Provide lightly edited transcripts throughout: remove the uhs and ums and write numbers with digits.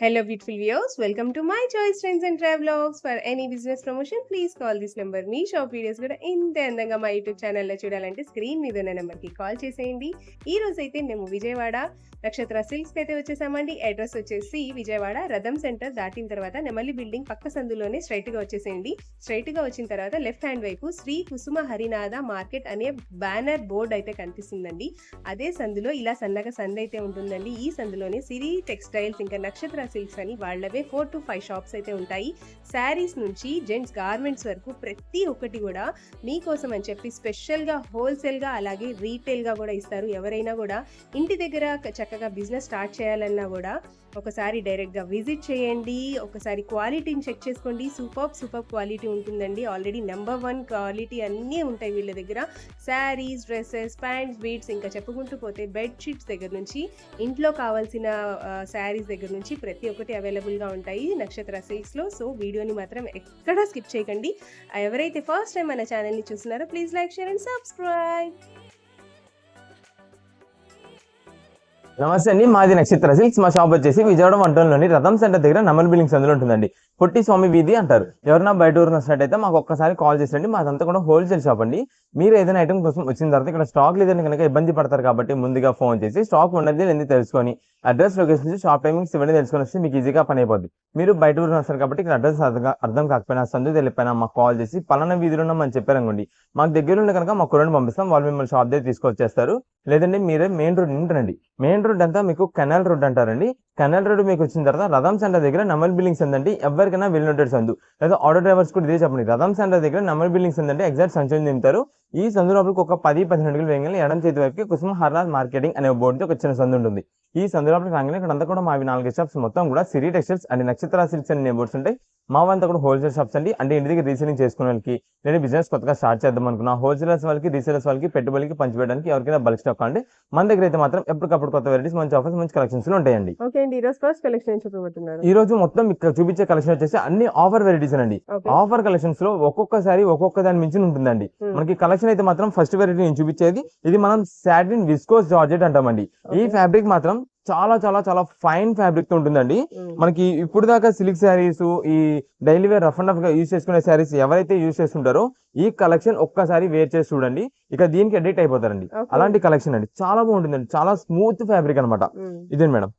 Hello, beautiful viewers. Welcome to my choice trends and travelogs. For any business promotion, please call this number. Me shop videos కూడా ఇంత అందంగా మా YouTube ఛానల్లో చూడాలంటే screen మీద ఉన్న నెంబర్కి కాల్ చేసేయండి. ఈ రోజు అయితే మేము విజయవాడ నక్షత్ర సిల్క్స్కి అయితే వచ్చేసామండి. అడ్రస్ వచ్చేసి విజయవాడ రథం సెంటర్ దాటిన తర్వాత నెమలి బిల్డింగ్ పక్క సందులోనే స్ట్రైట్గా వచ్చేసేయండి. స్ట్రైట్గా వచ్చిన తర్వాత లెఫ్ట్ హ్యాండ్ వైపు శ్రీ కుసుమ హరినాథ మార్కెట్ అనే బ్యానర్ బోర్డ్ అయితే కనిపిస్తుందండి. అదే సందులో ఇలా సన్నగా సందు అయితే ఉంటుందండి. ఈ సందులోనే సిరి టెక్స్టైల్స్ ఇంకా నక్షత్ర సిల్క్స్ అని వాళ్ళవే 4 to 5 షాప్స్ అయితే ఉంటాయి. శారీస్ నుంచి జెంట్స్ గార్మెంట్స్ వరకు ప్రతి ఒక్కటి కూడా మీకోసం అని చెప్పి స్పెషల్గా హోల్సేల్గా అలాగే రీటైల్గా కూడా ఇస్తారు. ఎవరైనా కూడా ఇంటి దగ్గర చక్కగా బిజినెస్ స్టార్ట్ చేయాలన్నా కూడా ఒకసారి డైరెక్ట్గా విజిట్ చేయండి. ఒకసారి క్వాలిటీని చెక్ చేసుకోండి. సూపర్ క్వాలిటీ ఉంటుందండి. ఆల్రెడీ నెంబర్ 1 క్వాలిటీ అన్నీ ఉంటాయి వీళ్ళ దగ్గర. శారీస్, డ్రెస్సెస్, ప్యాంట్స్, బీట్స్ ఇంకా చెప్పుకుంటూ పోతే బెడ్షీట్స్ దగ్గర నుంచి ఇంట్లో కావాల్సిన శారీస్ దగ్గర నుంచి ప్రతి ఒక్కటి అవైలబుల్గా ఉంటాయి నక్షత్ర సిల్క్స్లో. సో వీడియోని మాత్రం ఎక్కడా స్కిప్ చేయకండి. ఎవరైతే ఫస్ట్ టైం మన ఛానల్ని చూస్తున్నారో please like, share and subscribe. నమస్తే అండి, మాది నక్షత్ర సిల్క్స్. మా షాప్ వచ్చేసి విజయవాడ 1 రథం సెంటర్ దగ్గర నమల్ బిల్డింగ్స్ అందులో ఉంటుందండి. పొట్టి స్వామి వీధి అంటారు. ఎవరైనా బయట ఊరు వస్తున్నట్టయితే మాకు ఒక్కసారి కాల్ చేసండి. మాదంతా కూడా హోల్సేల్ షాప్ అండి. మీరు ఏదైనా ఐటమ్ కోసం వచ్చిన తర్వాత ఇక్కడ స్టాక్ లేదని కనుక ఇబ్బంది పడతారు కాబట్టి ముందుగా ఫోన్ చేసి స్టాక్ ఉన్నది ఎందుకు తెలుసుకొని అడ్రస్, లొకేషన్, షాప్ టైమింగ్స్ ఇవన్నీ తెలుసుకొని వస్తే మీకు ఈజీగా పని అయిపోద్ది. మీరు బయట ఊరు వస్తారు కాబట్టి ఇక్కడ అడ్రస్ అర్థం కాకపోయినా సందు తెలిపోయినా మాకు కాల్ చేసి పలానా వీధిలో ఉన్నామని చెప్పారనుకోండి, మాకు దగ్గర ఉండే కనుక మా కుర్రని పంపిస్తాం. వాళ్ళు మిమ్మల్ని షాప్ దగ్గర తీసుకొచ్చేస్తారు. లేదంటే మీరే మెయిన్ రోడ్ ఉంటుందండి. మెయిన్ రోడ్ అంతా మీకు కెనాల్ రోడ్ అంటారండి. కెనాల్ రోడ్ మీకు వచ్చిన తర్వాత రథం సెంటర్ దగ్గర నమల్ బిల్డింగ్స్ ఉందండి. ఎవరికైనా వెళ్ళినట్టు సందు లేదా ఆటో డ్రైవర్స్ కూడా ఇదే చెప్పండి. రథం సెంటర్ దగ్గర నమల్ బిల్డింగ్స్ ఉందంటే ఎగ్జాక్ట్ సంచలనం దింపుతారు. ఈ సందు లోపలికి ఒక 10-15 అడుగులు వేయగానే ఎడం చేతి వైపుకి కుసుమ హరినాథ్ మార్కెటింగ్ అనే బోర్డుతో ఒక చిన్న సందు ఉంటుంది. ఈ సందు లోపలికి రాగానే ఇక్కడ అంతా కూడా మావి 4 షాప్స్ మొత్తం కూడా సిరి టెక్స్టైల్స్ అండ్ నక్షత్ర సిల్క్స్ అనే బోర్డ్స్ ఉంటాయి. మావంతా కూడా హోల్సేల్ షాప్స్ అండి. అంటే ఇంటి దగ్గర రీసేలింగ్ చేసుకునే వాళ్ళకి, లేదా బిజినెస్ కొత్తగా స్టార్ట్ చేద్దాం అనుకున్నా హోల్సేలర్స్ వాళ్ళకి, రీసేలర్స్ వాళ్ళకి, పెట్టుబడికి పంచిపెట్టడానికి ఎవరికైనా బల్క్ స్టాక్ అండి. మన దగ్గర అయితే మాత్రం ఎప్పటికప్పుడు కొత్త వెరైటీస్, మంచి ఆఫర్స్, మంచి కలెక్షన్స్ ఉంటాయండి. ఓకే అండి, ఈరోజు ఫస్ట్ కలెక్షన్ చూపించబోతున్నారు. ఈ రోజు మొత్తం ఇక్కడ చూపించే కలెక్షన్ వచ్చేసి అన్ని ఆఫర్ వెరైటీస్ అండి. ఆఫర్ కలెక్షన్స్ లో ఒక్కొక్కసారి ఒక్కొక్క దాని మించి ఉంటుందండి. మనకి కలెక్షన్ అయితే మాత్రం ఫస్ట్ వెరైటీ నేను చూపించేది ఇది మనం సాటిన్ విస్కోస్ జార్జెట్ అంటామండి. ఈ ఫ్యాబ్రిక్ మాత్రం చాలా చాలా చాలా ఫైన్ ఫ్యాబ్రిక్ తో ఉంటుందండి. మనకి ఇప్పుడు దాకా సిల్క్ శారీస్, ఈ daily wear rough and rough గా యూజ్ చేసుకునే శారీస్ ఎవరైతే యూజ్ చేస్తుంటారో ఈ కలెక్షన్ ఒక్కసారి వేర్ చేసి చూడండి, ఇక దీనికి అడిక్ట్ అయిపోతారండి. అలాంటి కలెక్షన్ అండి. చాలా బాగుంటుందండి. చాలా స్మూత్ ఫ్యాబ్రిక్ అనమాట. ఇదే మేడం,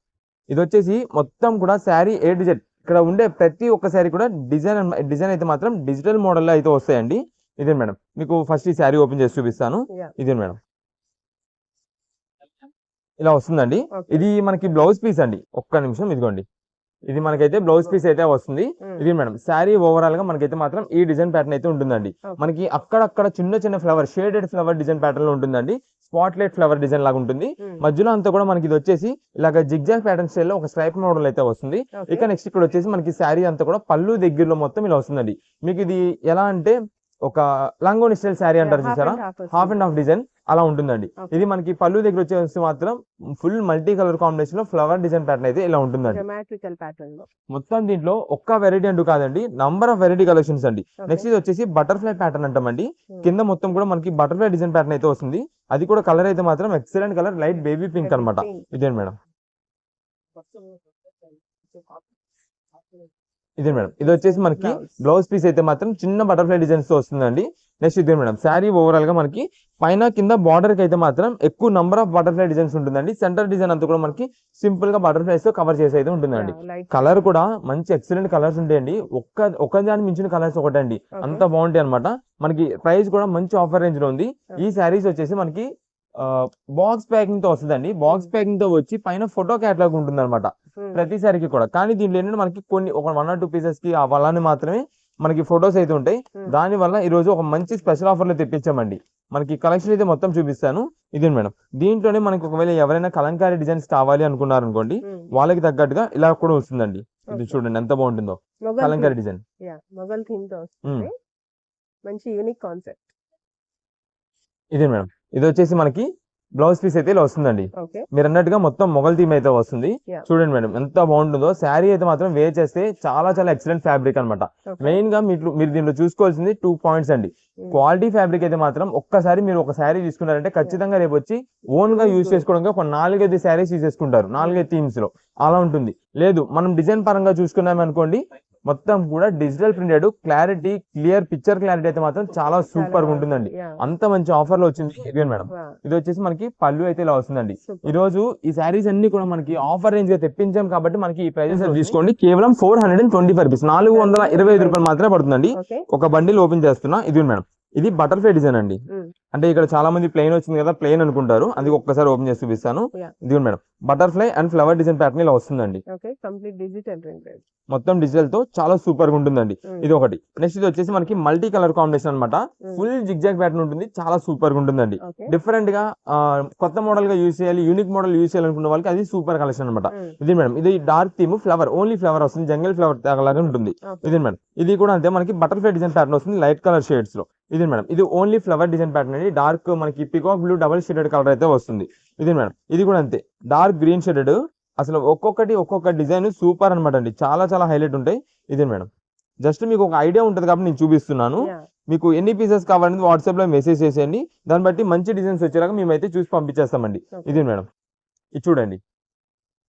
ఇది వచ్చేసి మొత్తం కూడా శారీ A to Z ఇక్కడ ఉండే ప్రతి ఒక్క శారీ కూడా డిజైన్ అయితే మాత్రం డిజిటల్ మోడల్ లో అయితే వస్తాయండి. ఇదే మేడం, మీకు ఫస్ట్ ఈ శారీ ఓపెన్ చేసి చూపిస్తాను. ఇదే మేడం, ఇలా వస్తుందండి. ఇది మనకి బ్లౌజ్ పీస్ అండి. ఒక్క నిమిషం, ఇదిగోండి, ఇది మనకైతే బ్లౌజ్ పీస్ అయితే వస్తుంది. ఇది మేడం శారీ ఓవరాల్ గా మనకైతే మాత్రం ఈ డిజైన్ ప్యాటర్న్ అయితే ఉంటుందండి. మనకి అక్కడక్కడ చిన్న చిన్న flower, shaded flower design pattern లో ఉంటుందండి. స్పాట్లైట్ ఫ్లవర్ డిజైన్ లాగా ఉంటుంది. మధ్యలో అంతా కూడా మనకి ఇది వచ్చేసి ఇలాగ జిగ్జాగ్ ప్యాటర్న్ స్టైల్ లో ఒక స్ట్రైప్ మోడల్ అయితే వస్తుంది. ఇక నెక్స్ట్ ఇక్కడ వచ్చేసి మనకి శారీ అంతా కూడా పళ్ళు దగ్గరలో మొత్తం ఇలా వస్తుందండి. మీకు ఇది ఎలా అంటే ఒక లంగోని స్టైల్ శారీ అంటారు చూసారా, హాఫ్ అండ్ హాఫ్ డిజైన్ అలా ఉంటుందండి. ఇది మనకి పళ్ళు దగ్గర వచ్చేసి మాత్రం ఫుల్ మల్టీ కలర్ కాంబినేషన్ లో ఫ్లవర్ డిజైన్ ప్యాటర్న్ అయితే ఇలా ఉంటుందండి. మొత్తం దీంట్లో ఒక్క వెరైటీ అంటూ కాదండి, నంబర్ ఆఫ్ వెరైటీ కలెక్షన్స్ అండి. నెక్స్ట్ ఇది వచ్చేసి బటర్ఫ్లై ప్యాటర్న్ అంటామండి. కింద మొత్తం కూడా మనకి బటర్ఫ్లై డిజైన్ ప్యాటర్న్ అయితే వస్తుంది. అది కూడా కలర్ అయితే మాత్రం excellent colour, light baby pink అనమాట. ఇదే మేడం, ఇదే మేడం, ఇది వచ్చేసి మనకి బ్లౌజ్ పీస్ అయితే మాత్రం చిన్న బటర్ఫ్లై డిజైన్స్ తో వస్తుందండి. నెక్స్ట్ ఇదే మేడం, శారీ ఓవరాల్ గా మనకి పైన కింద బార్డర్ కి అయితే మాత్రం ఎక్కువ నంబర్ ఆఫ్ బటర్ఫ్లై డిజైన్స్ ఉంటుందండి. సెంటర్ డిజైన్ అంతా కూడా మనకి సింపుల్ గా బటర్ఫ్లైస్ తో కవర్ చేసి అయితే ఉంటుందండి. కలర్ కూడా మంచి ఎక్సలెంట్ కలర్స్ ఉంటాయండి. ఒక్క దాని మించిన కలర్స్ ఒకటండి, అంత బాగుంటాయి అనమాట. మనకి ప్రైస్ కూడా మంచి ఆఫర్ రేంజ్ లో ఉంది. ఈ శారీస్ వచ్చేసి మనకి బాక్స్ ప్యాకింగ్ తో వస్తుందండి. బాక్స్ ప్యాకింగ్ తో వచ్చి పైన ఫోటో క్యాటలాగ్ ఉంటుంది అనమాట ప్రతిసారికి కూడా. కానీ దీంట్లో ఏంటంటే మనకి కొన్ని ఒక 1 or 2 పీసెస్ కి అలానే మాత్రమే మనకి ఫొటోస్ అయితే ఉంటాయి. దాని వల్ల ఈ రోజు ఒక మంచి స్పెషల్ ఆఫర్ లో తెప్పించామండి. మనకి కలెక్షన్ అయితే మొత్తం చూపిస్తాను. ఇదే మేడం, దీంట్లోనే మనకి ఒకవేళ ఎవరైనా కలంకారీ డిజైన్స్ కావాలి అనుకున్నారు అనుకోండి, వాళ్ళకి తగ్గట్టుగా ఇలా కూడా వస్తుందండి. ఇది చూడండి ఎంత బాగుంటుందో, కలంకారీ డిజైన్. మంచి యూనిక్ కాన్సెప్ట్. ఇదే మేడం, ఇది వచ్చేసి మనకి బ్లౌజ్ పీస్ అయితే ఇలా వస్తుందండి. ఓకే. మీరు అన్నట్టుగా మొత్తం మొగల్ థీమ్ అయితే వస్తుంది. Yeah. చూడండి మేడం ఎంత బాగుంటుందో. శారీ అయితే మాత్రం వేర్ చేస్తే చాలా చాలా ఎక్సలెంట్ ఫ్యాబ్రిక్ అనమాట. Okay. మెయిన్ గా మీరు దీంట్లో చూసుకోవాల్సింది 2 పాయింట్స్ అండి. క్వాలిటీ ఫ్యాబ్రిక్ అయితే మాత్రం ఒక్కసారి మీరు ఒక శారీ తీసుకున్నారంటే ఖచ్చితంగా రేపు వచ్చి ఓన్ గా యూజ్ చేసుకోవడానికి ఒక 4-5 శారీస్ తీసేసుకుంటారు 4-5 థీమ్స్ లో. అలా ఉంటుంది. లేదు మనం డిజైన్ పరంగా చూసుకున్నాం అనుకోండి, మొత్తం కూడా digital printed clarity clear picture clarity అయితే మాత్రం చాలా సూపర్ గా ఉంటుందండి. అంత మంచి ఆఫర్ లో వచ్చింది. ఇదిగోండి మేడం, ఇది వచ్చేసి మనకి పళ్ళు అయితే ఇలా వస్తుందండి. ఈ రోజు ఈ శారీస్ అన్ని కూడా మనకి ఆఫర్ రేంజ్ గా తెప్పించాం కాబట్టి మనకి ఈ ప్రైజెస్ తీసుకోండి. కేవలం 425 రూపీస్, 425 రూపాయలు మాత్రమే పడుతుందండి. ఒక బండిల్ ఓపెన్ చేస్తున్నా. ఇది మేడం, ఇది బటర్ఫ్లై డిజైన్ అండి. అంటే ఇక్కడ చాలా మంది ప్లెయిన్ వచ్చింది కదా, ప్లెయిన్ అనుకుంటారు, అందుకే ఒక్కసారి ఓపెన్ చేసి చూపిస్తాను. ఇది madam, butterfly and flower design pattern ఇలా వస్తుందండి. మొత్తం డిజిటల్ తో చాలా సూపర్ గా ఉంటుందండి. ఇది ఒకటి. నెక్స్ట్ ఇది వచ్చేసి మనకి మల్టీ కలర్ కాంబినేషన్ అనమాట. ఫుల్ జిగ్జాగ్ ప్యాటర్న్ ఉంటుంది, చాలా సూపర్ గా ఉంటుందండి. డిఫరెంట్ గా కొత్త మోడల్ గా యూజ్ చేయాలి, యూనిక్ మోడల్ యూజ్ చేయాలనుకున్న వాళ్ళకి అది సూపర్ కలెక్షన్ అనమాట. ఇది మేడం, ఇది dark theme flower, only flower వస్తుంది, జంగల్ ఫ్లవర్ లాగా ఉంటుంది. ఇది మేడం, ఇది కూడా అంతే మనకి బటర్ఫ్లై డిజైన్ ప్యాటర్న్ వస్తుంది లైట్ కలర్ షేడ్స్ లో. ఇది మేడం, ఇది ఓన్లీ ఫ్లవర్ డిజైన్ ప్యాటర్న్ అండి. డార్క్ మనకి peacock blue double shaded colour అయితే వస్తుంది. ఇది మేడం, ఇది కూడా అంతే డార్క్ గ్రీన్ షేడెడ్. అసలు ఒక్కొక్క డిజైన్ సూపర్ అనమాట అండి, చాలా చాలా హైలైట్ ఉంటాయి. ఇది మేడం, జస్ట్ మీకు ఒక ఐడియా ఉంటుంది కాబట్టి నేను చూపిస్తున్నాను. మీకు ఎన్ని పీసెస్ కావాలని వాట్సాప్ లో మెసేజ్ చేసేయండి, దాన్ని బట్టి మంచి డిజైన్స్ వచ్చేలాగా మేమైతే చూసి పంపించేస్తామండి. ఇది మేడం, ఇది చూడండి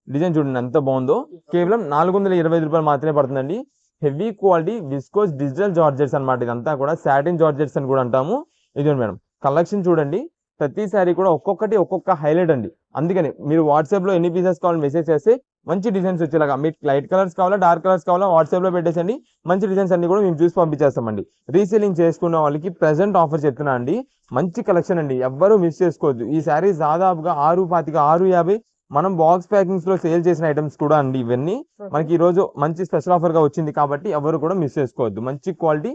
డిజైన్ చూడండి ఎంత బాగుందో. కేవలం 425 రూపాయలు మాత్రమే పడుతుందండి. Heavy quality viscose digital georgettes అనమాట. ఇదంతా కూడా సాటిన్ జార్జెట్స్ అని కూడా అంటాము. ఇది మేడం, కలెక్షన్ చూడండి, ప్రతి సారీ కూడా ఒక్కొక్క హైలైట్ అండి. అందుకని మీరు వాట్సాప్ లో ఎన్ని పీసెస్ కావాలని మెసేజ్ చేస్తే మంచి డిజైన్స్ వచ్చేలాగా, మీకు లైట్ కలర్స్ కావాలా డార్క్ కలర్స్ కావాలా వాట్సాప్ లో పెట్టేసండి. మంచి డిజైన్స్ అన్ని కూడా మేము చూసి పంపించేస్తామండి. రీసేలింగ్ చేసుకున్న వాళ్ళకి ప్రెసెంట్ ఆఫర్ చెప్తున్నా అండి, మంచి కలెక్షన్ అండి, ఎవ్వరూ మిస్ చేసుకోవద్దు. ఈ శారీస్ దాదాపుగా 625, 650 మనం బాక్స్ ప్యాకింగ్స్ లో సేల్ చేసిన ఐటమ్స్ కూడా అండి. ఇవన్నీ మనకి ఈ రోజు మంచి స్పెషల్ ఆఫర్ గా వచ్చింది కాబట్టి ఎవరు కూడా మిస్ చేసుకోవద్దు. మంచి క్వాలిటీ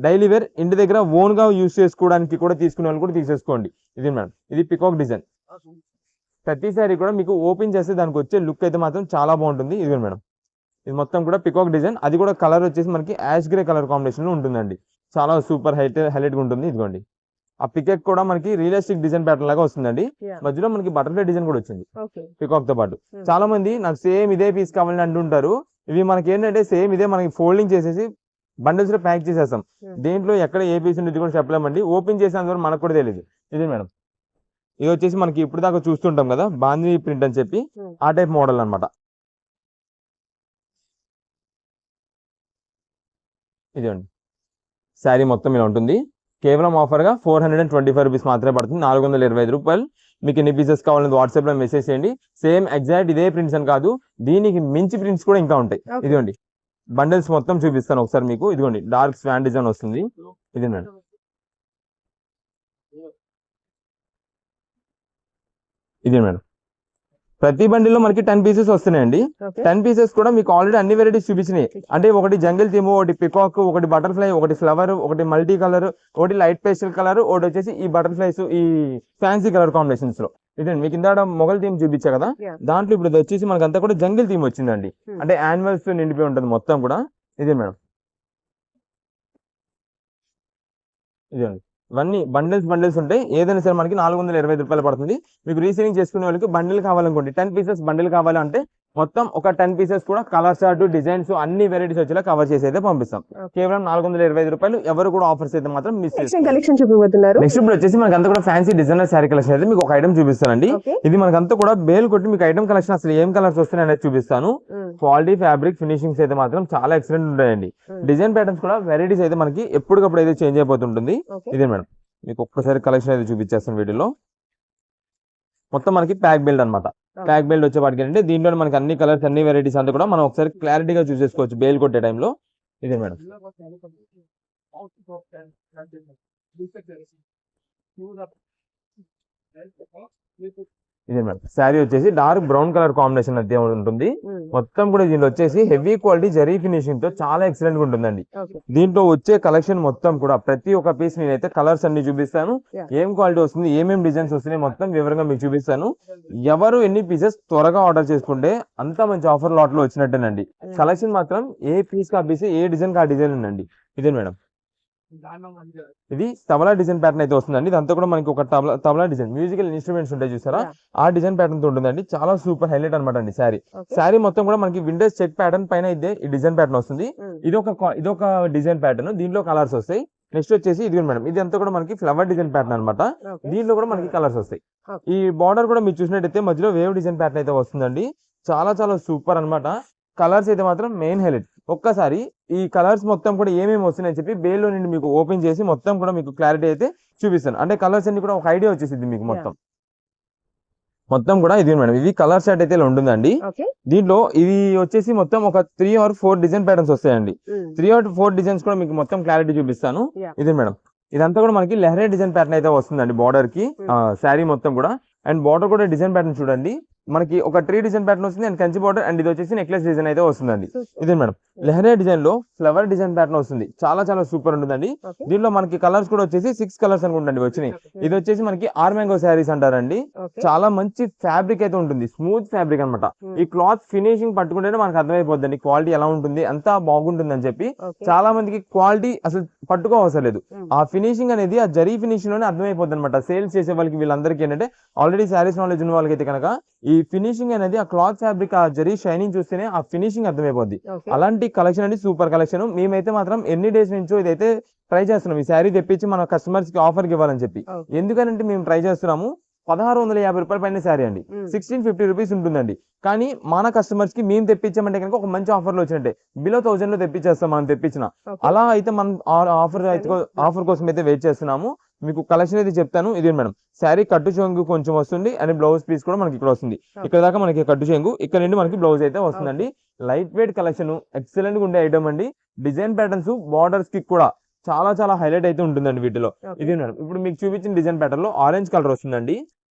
డైలీ వేర్, ఇంటి దగ్గర ఓన్ గా యూజ్ చేసుకోవడానికి కూడా తీసుకునే వాళ్ళు కూడా తీసేసుకోండి. ఇది మేడం, ఇది పికాక్ డిజైన్. ప్రతిసారి కూడా మీకు ఓపెన్ చేస్తే దానికి వచ్చే లుక్ అయితే మాత్రం చాలా బాగుంటుంది. ఇది మేడం, ఇది మొత్తం కూడా పికాక్ డిజైన్, అది కూడా కలర్ వచ్చేసి మనకి యాష్ గ్రే కలర్ కాంబినేషన్ లో ఉంటుందండి. చాలా సూపర్ హైలైట్ గా ఉంటుంది. ఇదిగోండి, ఆ పికాక్ కూడా మనకి రియలిస్టిక్ డిజైన్ ప్యాటర్న్ లాగా వస్తుందండి. మధ్యలో మనకి బటర్ఫ్లై డిజైన్ కూడా వచ్చింది పికాక్ తో పాటు. చాలా మంది నాకు సేమ్ ఇదే పీస్ కావాలని అంటుంటారు. ఇవి మనకి ఏంటంటే సేమ్ ఇదే మనకి ఫోల్డింగ్ చేసేసి బండిల్స్ లో ప్యాక్ చేసేస్తాం. దేంట్లో ఎక్కడ ఏ పీస్ ఉండేది కూడా చెప్పలేమండి, ఓపెన్ చేసేంత మనకు కూడా తెలియదు. ఇది మేడం, ఇది వచ్చేసి మనకి ఇప్పుడు దాకా చూస్తుంటాం కదా బాంధీ ప్రింట్ అని చెప్పి, ఆ టైప్ మోడల్ అనమాట. ఇదండి శారీ మొత్తం ఇలా ఉంటుంది. కేవలం ఆఫర్ గా 425 రూపీస్ మాత్రమే పడుతుంది, 425 రూపాయలు. మీకు ఎన్ని పీసెస్ కావాలని వాట్సాప్ లో మెసేజ్ చేయండి. సేమ్ ఎగ్జాక్ట్ ఇదే ప్రింట్స్ అని కాదు, దీనికి మించి ప్రింట్స్ కూడా ఇంకా ఉంటాయి. ఇదిగోండి బండిల్స్ మొత్తం చూపిస్తాను ఒకసారి మీకు. ఇదిగోండి డార్క్ స్వాన్ డిజైన్ వస్తుంది. ఇది మేడం, ఇది మేడం, ప్రతి బండిల్లో మనకి 10 పీసెస్ వస్తున్నాయండి. 10 పీసెస్ కూడా మీకు ఆల్రెడీ అన్ని వెరైటీస్ చూపించినాయి. అంటే ఒకటి జంగిల్ థీమ్, ఒకటి పికాక్, ఒకటి బటర్ఫ్లై, ఒకటి ఫ్లవర్, ఒకటి మల్టీ కలర్, ఒకటి లైట్ పేస్టల్ కలర్, ఒకటి వచ్చేసి ఈ బటర్ఫ్లైస్ ఈ ఫ్యాన్సీ కలర్ కాంబినేషన్స్ లో. ఇదండి మీకు ఇందాక మొగల్ థీమ్ చూపించా కదా, దాంట్లో ఇప్పుడు వచ్చేసి మనకి అంతా కూడా జంగిల్ థీమ్ వచ్చిందండి. అంటే యానిమల్స్ నిండిపోయి ఉంటుంది మొత్తం కూడా. ఇదే మేడం, ఇదండి ఇవన్నీ బండిల్స్ ఉంటాయి. ఏదైనా సరే మనకి 425 రూపాయలు పడుతుంది. మీకు రీసేలింగ్ చేసుకునే వాళ్ళకి బండిల్ కావాలనుకోండి, 10 పీసెస్ బండిల్ కావాలంటే మొత్తం ఒక 10 పీసెస్ కూడా కలర్ చార్ట్ డిజైన్స్ అన్ని వెరైటీస్ వచ్చేలా కవర్ చేసి అయితే పంపిస్తాం. కేవలం 425 రూపాయలు. ఎవరు కూడా ఆఫర్స్ అయితే మాత్రం మిస్ చేసుకోండి. కలెక్షన్ చూపిస్తున్నారు. నెక్స్ట్ ఇప్పుడు వచ్చేసి మనకి అంతా కూడా ఫ్యాన్సీ డిజైనర్ శారీ కలెక్షన్ అయితే మీకు ఒక ఐటమ్ చూపిస్తానండి. ఇది మనకంతా కూడా బేల్ కొట్టి మీకు ఐటమ్ కలెక్షన్ అసలు ఏం కలర్స్ వస్తున్నాయి అనేది చూపిస్తాను. క్వాలిటీ ఫ్యాబ్రిక్ ఫినిషింగ్స్ అయితే మాత్రం చాలా ఎక్సలెంట్ ఉంటాయండి. డిజైన్ ప్యాటర్న్స్ కూడా వెరైటీస్ అయితే మనకి ఎప్పటికప్పుడు అయితే చేంజ్ అయిపోతుంటుంది. ఇదే మేడం, మీకు ఒక్కసారి కలెక్షన్ అయితే చూపించేస్తాను వీడియోలో. మొత్తం మనకి ప్యాక్ బిల్డ్ అనమాట. ప్యాక్ బిల్డ్ వచ్చేవాడికి అంటే దీంట్లో మనకి అన్ని కలర్స్ అన్ని వెరైటీస్ అంతా కూడా మనం ఒకసారి క్లారిటీగా చూసేసుకోవచ్చు బేల్ కొట్టే టైంలో. ఇదే మేడం, ఇదే మేడం శారీ వచ్చేసి డార్క్ బ్రౌన్ కలర్ కాంబినేషన్ అయితే ఉంటుంది. మొత్తం కూడా దీనిలో వచ్చేసి హెవీ క్వాలిటీ జరీ ఫినిషింగ్ తో చాలా ఎక్సలెంట్ గా ఉంటుందండి. దీంట్లో వచ్చే కలెక్షన్ మొత్తం కూడా ప్రతి ఒక్క పీస్ నేనైతే కలర్స్ అన్ని చూపిస్తాను, ఏం క్వాలిటీ వస్తుంది, ఏమేమి డిజైన్స్ వస్తున్నాయి మొత్తం వివరంగా మీకు చూపిస్తాను. ఎవరు ఎన్ని పీసెస్ త్వరగా ఆర్డర్ చేసుకుంటే అంత మంచి ఆఫర్ లాట్ లో వచ్చినట్టేనండి. కలెక్షన్ మాత్రం ఏ పీస్ కా పీస్, ఏ డిజైన్ కా డిజైన్ ఉందండి. ఇదే మేడం, ఇది తబలా డిజైన్ ప్యాటర్న్ అయితే వస్తుందండి. ఇదంతా కూడా మనకి ఒక తబలా డిజైన్ మ్యూజికల్ ఇన్స్ట్రుమెంట్స్ ఉంటాయి చూసారా, ఆ డిజైన్ ప్యాటర్న్ తో ఉంటుందండి. చాలా సూపర్ హైలైట్ అనమాట అండి శారీ. శారీ మొత్తం కూడా మనకి విండోస్ చెక్ ప్యాటర్న్ పైన ఇదే ఈ డిజైన్ ప్యాటర్న్ వస్తుంది. ఇదొక డిజైన్ ప్యాటర్న్, దీంట్లో కలర్స్ వస్తాయి. నెక్స్ట్ వచ్చేసి ఇది మేడం, ఇది అంతా కూడా మనకి ఫ్లవర్ డిజైన్ ప్యాటర్న్ అనమాట. దీంట్లో కూడా మనకి కలర్స్ వస్తాయి. ఈ బార్డర్ కూడా మీరు చూసినట్టయితే మధ్యలో వేవ్ డిజైన్ ప్యాటర్న్ అయితే వస్తుందండి. చాలా చాలా సూపర్ అనమాట. కలర్స్ అయితే మాత్రం మెయిన్ హైలైట్. ఒక్కసారి ఈ కలర్స్ మొత్తం కూడా ఏమేమి వస్తున్నాయని చెప్పి బేల్లో నుండి మీకు ఓపెన్ చేసి మొత్తం కూడా మీకు క్లారిటీ అయితే చూపిస్తాను. అంటే కలర్స్ అన్ని కూడా ఒక ఐడియా వచ్చేసింది మీకు మొత్తం కూడా. ఇది మేడం, ఇది కలర్ షార్ట్ అయితే ఇలా ఉంటుందండి. దీంట్లో ఇది వచ్చేసి మొత్తం ఒక 3 or 4 డిజైన్ ప్యాటర్న్స్ వస్తాయండి. 3 or 4 డిజైన్స్ కూడా మీకు మొత్తం క్లారిటీ చూపిస్తాను. ఇది మేడం, ఇదంతా కూడా మనకి లెహరే డిజైన్ ప్యాటర్న్ అయితే వస్తుందండి బార్డర్ కి, శారీ మొత్తం కూడా. అండ్ బార్డర్ కూడా డిజైన్ ప్యాటర్న్ చూడండి, మనకి ఒక 3 డిజైన్ ప్యాటర్న్ వస్తుంది. అండ్ కంచి బార్డర్, అండ్ ఇది వచ్చేసి నెక్లెస్ డిజైన్ అయితే వస్తుందండి. ఇది మేడం, లెహరే డిజైన్ లో ఫ్లవర్ డిజైన్ ప్యాటర్న్ వస్తుంది. చాలా చాలా సూపర్ ఉంటుందండి. దీంట్లో మనకి కలర్స్ కూడా వచ్చేసి 6 కలర్స్ అనుకుంటండి వచ్చినాయి. ఇది వచ్చేసి మనకి ఆర్మాంగో శారీస్ అంటారండి. చాలా మంచి ఫ్యాబ్రిక్ అయితే ఉంటుంది, స్మూత్ ఫ్యాబ్రిక్ అనమాట. ఈ క్లాత్ ఫినిషింగ్ పట్టుకుంటేనే మనకు అర్థమైపోద్దండి క్వాలిటీ ఎలా ఉంటుంది, అంతా బాగుంటుంది అని చెప్పి. చాలా మందికి క్వాలిటీ అసలు పట్టుకోవసరం లేదు, ఆ ఫినిషింగ్ అనేది ఆ జరీ ఫినిషింగ్ లోనే అర్థమైపోద్ది అనమాట. సేల్స్ చేసే వాళ్ళకి వీళ్ళందరికీ ఏంటంటే ఆల్రెడీ శారీస్ నాలెడ్జ్ ఉన్న వాళ్ళకి అయితే కనుక ఈ ఫినిషింగ్ అనేది ఆ క్లాత్ ఫ్యాబ్రిక్ ఆ జరీ షైనింగ్ చూస్తేనే ఆ ఫినిషింగ్ అర్థమైపోద్ది. అలాంటి కలెక్షన్ అండి, సూపర్ కలెక్షన్. మేమైతే మాత్రం ఎన్ని డేస్ నుంచో ఇదైతే ట్రై చేస్తున్నాం, ఈ శారీ తెప్పించి మన కస్టమర్స్ కి ఆఫర్ కి ఇవ్వాలని చెప్పి. ఎందుకంటే మేము ట్రై చేస్తున్నాము. 1650 రూపాయల పైన శారీ అండి, 1650 రూపీస్ ఉంటుందండి. కానీ మన కస్టమర్స్ కి మేము తెప్పించామంటే కనుక ఒక మంచి ఆఫర్ లో వచ్చినట్టే, బిలో 1000 లో తెప్పించేస్తాం మనం తెప్పించిన. అలా అయితే మనం ఆఫర్ కోసం అయితే వెయిట్ చేస్తున్నాము. మీకు కలెక్షన్ అయితే చెప్తాను. ఇది మేడం, శారీ కట్టు చెంగు కొంచెం వస్తుంది, అండ్ బ్లౌజ్ పీస్ కూడా మనకి ఇక్కడ వస్తుంది. ఇక్కడ దాకా మనకి కట్టు చెంగు, ఇక్కడ నుండి మనకి బ్లౌజ్ అయితే వస్తుందండి. లైట్ వెయిట్ కలెక్షన్, ఎక్సలెంట్ గా ఉండే ఐటమ్ అండి. డిజైన్ ప్యాటర్న్స్ బార్డర్స్ కి కూడా చాలా చాలా హైలైట్ అయితే ఉంటుందండి వీటిలో. ఇది మేడం, ఇప్పుడు మీకు చూపించిన డిజైన్ ప్యాటర్న్ లో ఆరెంజ్ కలర్ వస్తుందండి,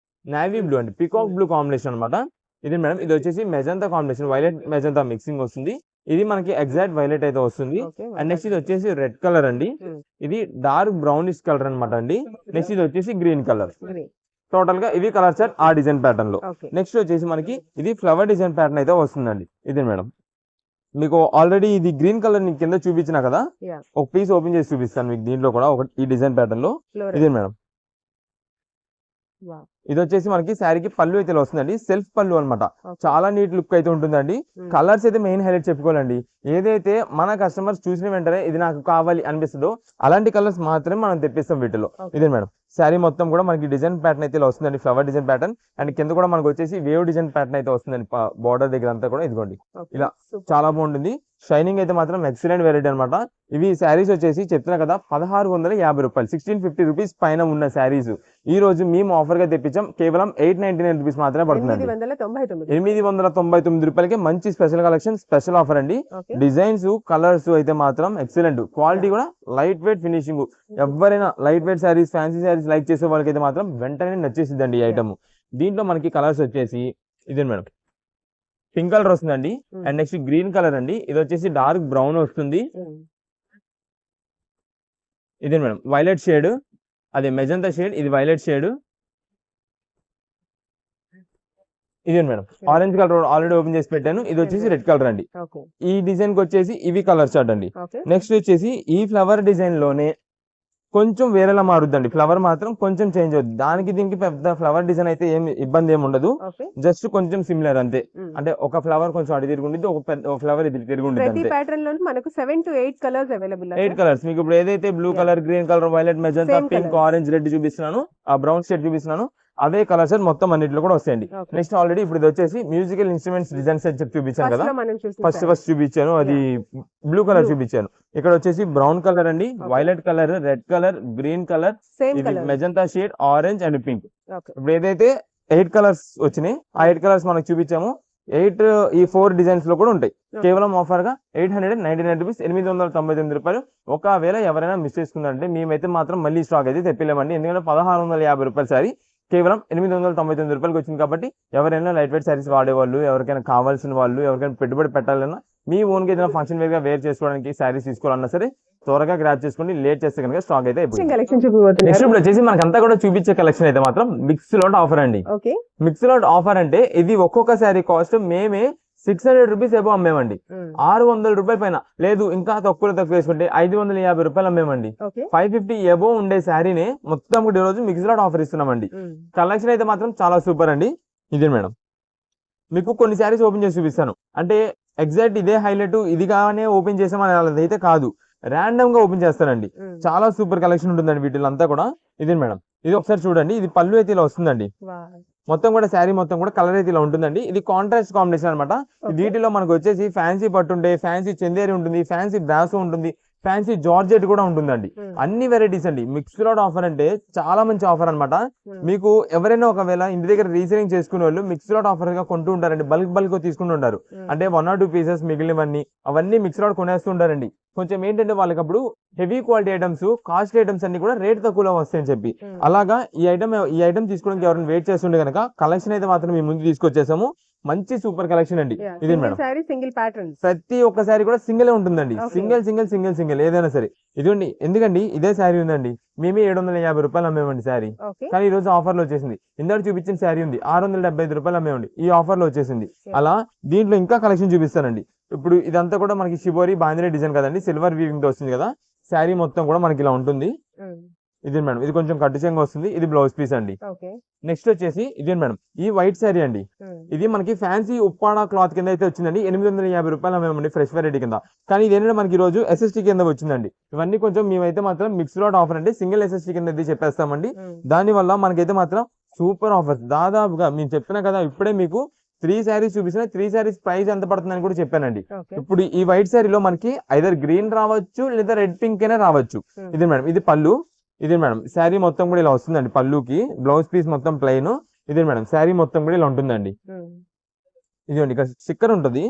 నావీ బ్లూ అండి, పికాక్ బ్లూ కాంబినేషన్ అనమాట. ఇది మేడం, ఇది వచ్చేసి magenta combination, violet magenta mixing వస్తుంది. ఇది మనకి ఎగ్జాక్ట్ వైలెట్ అయితే వస్తుంది. అండ్ నెక్స్ట్ ఇది వచ్చేసి రెడ్ కలర్ అండి, ఇది డార్క్ బ్రౌనిష్ కలర్ అనమాట అండి. నెక్స్ట్ ఇది వచ్చేసి గ్రీన్ కలర్. టోటల్ గా ఇవి కలర్ సెట్ ఆ డిజైన్ ప్యాటర్న్ లో. నెక్స్ట్ వచ్చేసి మనకి ఇది ఫ్లవర్ డిజైన్ ప్యాటర్న్ అయితే వస్తుందండి. ఇది మేడం, మీకు ఆల్రెడీ ఇది గ్రీన్ కలర్ ని కింద చూపించిన కదా, ఒక పీస్ ఓపెన్ చేసి చూపిస్తాను మీకు. దీంట్లో కూడా ఒక ఈ డిజైన్ ప్యాటర్న్ లో. ఇది మేడం, ఇది వచ్చేసి మనకి శారీకి పళ్ళు అయితే వస్తుందండి, సెల్ఫ్ పళ్ళు అనమాట. చాలా నీట్ లుక్ అయితే ఉంటుందండి. కలర్స్ అయితే మెయిన్ హైలైట్ చెప్పుకోవాలండి. ఏదైతే మన కస్టమర్స్ చూసిన వెంటనే ఇది నాకు కావాలి అనిపిస్తుందో అలాంటి కలర్స్ మాత్రమే మనం తెప్పిస్తాం వీటిలో. ఇదే మేడం, శారీ మొత్తం కూడా మనకి డిజైన్ ప్యాటర్న్ అయితే వస్తుందండి, ఫ్లవర్ డిజైన్ ప్యాటర్న్. అండ్ కింద కూడా మనకు వచ్చేసి వేవ్ డిజైన్ ప్యాటర్న్ అయితే వస్తుందండి బార్డర్ దగ్గర అంతా కూడా. ఇదిగోండి ఇలా చాలా బాగుంటుంది. షైనింగ్ అయితే మాత్రం ఎక్సలెంట్ వెరైటీ అనమాట. ఇవి శారీస్ వచ్చేసి చెప్తున్నా కదా 1650 రూపాయలు, 1650 రూపీస్ పైన ఉన్న శారీస్ ఈ రోజు మేము ఆఫర్ గా తెప్పించాం. కేవలం 899 రూపీస్ మాత్రమే పడుతుంది. 899 రూపాయలకి మంచి స్పెషల్ కలెక్షన్, స్పెషల్ ఆఫర్ అండి. డిజైన్స్ కలర్స్ అయితే మాత్రం ఎక్సలెంట్, క్వాలిటీ కూడా లైట్ వెయిట్ ఫినిషింగ్. ఎవరైనా light weight saris, fancy saris like చేసే వాళ్ళకి అయితే మాత్రం వెంటనే నచ్చేసిందండి ఈ ఐటమ్. దీంట్లో మనకి కలర్స్ వచ్చేసి ఇదే మేడం, పింక్ కలర్ వస్తుందండి. అండ్ నెక్స్ట్ గ్రీన్ కలర్ అండి, ఇది వచ్చేసి డార్క్ బ్రౌన్ వస్తుంది. ఇదే మేడం వైలెట్ షేడ్, అదే మెజంతా షేడ్, ఇది వైలెట్ షేడ్. ఇదే madam orange colour already open చేసి పెట్టాను. ఇది వచ్చేసి రెడ్ కలర్ అండి. ఈ డిజైన్ కి వచ్చేసి ఇవి కలర్ చార్ట్ అండి. నెక్స్ట్ వచ్చేసి ఈ ఫ్లవర్ డిజైన్ లోనే కొంచెం వేరేలా మారుద్దండి, ఫ్లవర్ మాత్రం కొంచెం చేంజ్ అవుతుంది. దానికి దీనికి పెద్ద ఫ్లవర్ డిజైన్ అయితే ఏమి ఇబ్బంది ఏమి ఉండదు, జస్ట్ కొంచెం సిమిలర్ అంతే. అంటే ఒక ఫ్లవర్ కొంచెం అడి తిరిగి ఉండేది, ఒక ఫ్లవర్ ఇది తిరిగి ఉండేది. 8 కలర్స్ మీకు ఇప్పుడు ఏదైతే blue colour, green colour, violet, magenta, pink, orange, red చూపిస్తున్నాను, ఆ బ్రౌన్ షేడ్ చూపిస్తున్నాను, అవే కలర్స్ మొత్తం అన్నిట్లో కూడా వస్తాయండి. నెక్స్ట్ ఆల్రెడీ ఇప్పుడు ఇది వచ్చేసి మ్యూజికల్ ఇన్స్ట్రుమెంట్స్ డిజైన్స్ అని చెప్పి చూపించాను కదా, ఫస్ట్ చూపించాను, అది బ్లూ కలర్ చూపించాను. ఇక్కడ వచ్చేసి బ్రౌన్ కలర్ అండి, violet colour, red colour, green colour, magenta shade, orange and pink. ఇప్పుడు ఏదైతే 8 కలర్స్ వచ్చినాయి ఆ 8 కలర్స్ మనకు చూపించాము. 8 ఈ 4 డిజైన్స్ లో కూడా ఉంటాయి. కేవలం ఆఫర్ గా 899 రూపీస్, 899 రూపాయలు. ఒకవేళ ఎవరైనా మిస్ చేసుకుందంటే మేమైతే మాత్రం మళ్ళీ స్టాక్ అయితే తెప్పిలేమండి. ఎందుకంటే 1650 రూపాయల సారీ కేవలం 899 రూపాయలకి వచ్చింది. కాబట్టి ఎవరైనా లైట్ వెయిట్ సారీస్ వాడేవాళ్ళు, ఎవరికైనా కావాల్సిన వాళ్ళు, ఎవరికైనా పెట్టుబడి పెట్టాలన్నా, మీ ఓన్ గా ఏదైనా ఫంక్షన్ వేర్ గా వేర్ చేసుకోవడానికి సారీస్ తీసుకోవాలన్నా సరే త్వరగా గ్రాప్ చేసుకోండి. లేట్ చేస్తే కనుక స్టాక్ అయితే అయిపోయింది. నెక్స్ట్ ఇప్పుడు వచ్చేసి మనకంతా కూడా చూపించే కలెక్షన్ అయితే మాత్రం మిక్స్ లాట్ ఆఫర్ అండి. మిక్స్ లాట్ ఆఫర్ అంటే ఇది ఒక్కొక్క శారీ కాస్ట్ మేమే 600 రూపీస్ ఏమో అమ్మేమండి. 600 రూపాయల పైన లేదు, ఇంకా తక్కువ వేసుకుంటే 550 రూపాయలు అమ్మేమండి. 550 ఎబో ఉండే శారీని మొత్తం కూడా ఈ రోజు మిక్స్డ్ ఆఫర్ ఇస్తున్నామండి. కలెక్షన్ అయితే మాత్రం చాలా సూపర్ అండి. ఇదే మేడం, మీకు కొన్ని శారీస్ ఓపెన్ చేసి చూపిస్తాను. అంటే ఎగ్జాక్ట్ ఇదే హైలైట్ ఇదిగానే ఓపెన్ చేసామని అయితే కాదు, ర్యాండమ్ గా ఓపెన్ చేస్తానండి. చాలా సూపర్ కలెక్షన్ ఉంటుందండి వీటిలంతా కూడా. ఇదే మేడం, ఇది ఒకసారి చూడండి. ఇది పళ్ళు అయితే ఇలా వస్తుందండి. మొత్తం కూడా శారీ మొత్తం కూడా కలర్ అయితే ఇలా ఉంటుందండి. ఇది కాంట్రాస్ట్ కాంబినేషన్ అనమాట. వీటిలో మనకు వచ్చేసి ఫ్యాన్సీ పట్టు ఉంటే, ఫ్యాన్సీ చందేరి ఉంటుంది, ఫ్యాన్సీ బ్రాసో ఉంటుంది, ఫ్యాన్సీ జార్జెట్ కూడా ఉంటుందండి. అన్ని వెరైటీస్ అండి. మిక్స్డ్ ఆఫర్ అంటే చాలా మంచి ఆఫర్ అనమాట. మీకు ఎవరైనా ఒకవేళ ఇంటి దగ్గర రీసేలింగ్ చేసుకునే వాళ్ళు మిక్స్డ్ ఆఫర్ గా కొంటూ ఉంటారండి. బల్క్ తీసుకుంటూ ఉంటారు. అంటే 1 or 2 పీసెస్ మిగిలినవన్నీ అవన్నీ మిక్స్డ్ కొనేస్తూ ఉంటారండి. కొంచెం ఏంటంటే వాళ్ళకి అప్పుడు heavy quality items, costly items అన్ని కూడా రేట్ తక్కువలో వస్తాయని చెప్పి అలాగా ఈ ఐటమ్ తీసుకోవడానికి ఎవరైనా వెయిట్ చేస్తుండే కనుక కలెక్షన్ అయితే మాత్రం మీ ముందు తీసుకొచ్చేసాము. మంచి సూపర్ కలెక్షన్ అండి. ఇది మేడం, సింగిల్ ప్యాటర్న్ ప్రతి ఒక్క శారీ కూడా సింగిల్ ఉంటుందండి. సింగిల్ ఏదైనా సరే. ఇదిగోండి, ఎందుకండి ఇదే శారీ ఉందండి, మేమే 750 రూపాయలు అమ్మేమండి శారీ. కానీ ఈ రోజు ఆఫర్ లో వచ్చేసింది. ఇందాక చూపించిన శారీ ఉంది 675 రూపాయలు అమ్మేమండి, ఈ ఆఫర్ లో వచ్చేసింది. అలా దీంట్లో ఇంకా కలెక్షన్ చూపిస్తానండి. ఇప్పుడు ఇదంతా కూడా మనకి షిబోరి బాందిని డిజైన్ కదండి, సిల్వర్ వీవింగ్ తో వస్తుంది కదా. శారీ మొత్తం కూడా మనకి ఇలా ఉంటుంది. ఇది మేడం, ఇది కొంచెం కట్టుచంగా వస్తుంది. ఇది బ్లౌజ్ పీస్ అండి. నెక్స్ట్ వచ్చేసి ఇదే మేడం, ఈ వైట్ శారీ అండి. ఇది మనకి ఫ్యాన్సీ ఉప్పాడ క్లాత్ కింద అయితే వచ్చిందండి. 850 రూపాయలు అమ్మేమండి ఫ్రెష్ వెరైటీ కింద. కానీ ఇదేంటంటే మనకి ఈ రోజు SST కింద వచ్చిందండి. ఇవన్నీ కొంచెం మేమైతే మాత్రం మిక్స్డ్ ఆఫర్ అంటే సింగిల్ SST కింద అయితే చెప్పేస్తామండి. దాని వల్ల మనకైతే మాత్రం సూపర్ ఆఫర్స్. దాదాపుగా మేము చెప్పినా కదా, ఇప్పుడే మీకు 3 శారీస్ చూపిస్తున్నా. 3 శారీస్ ప్రైస్ ఎంత పడుతుందని కూడా చెప్పానండి. ఇప్పుడు ఈ వైట్ శారీలో మనకి ఐదర్ గ్రీన్ రావచ్చు లేదా రెడ్ పింక్ అయినా రావచ్చు. ఇది మేడం, ఇది పళ్ళు. ఇది మేడం, శారీ మొత్తం కూడా ఇలా వస్తుందండి. పళ్ళుకి బ్లౌజ్ పీస్ మొత్తం ప్లెయిన్. ఇది మేడం, శారీ మొత్తం కూడా ఇలా ఉంటుందండి. ఇదిగోండి, ఇక్కడ స్టిక్కర్ ఉంటుంది.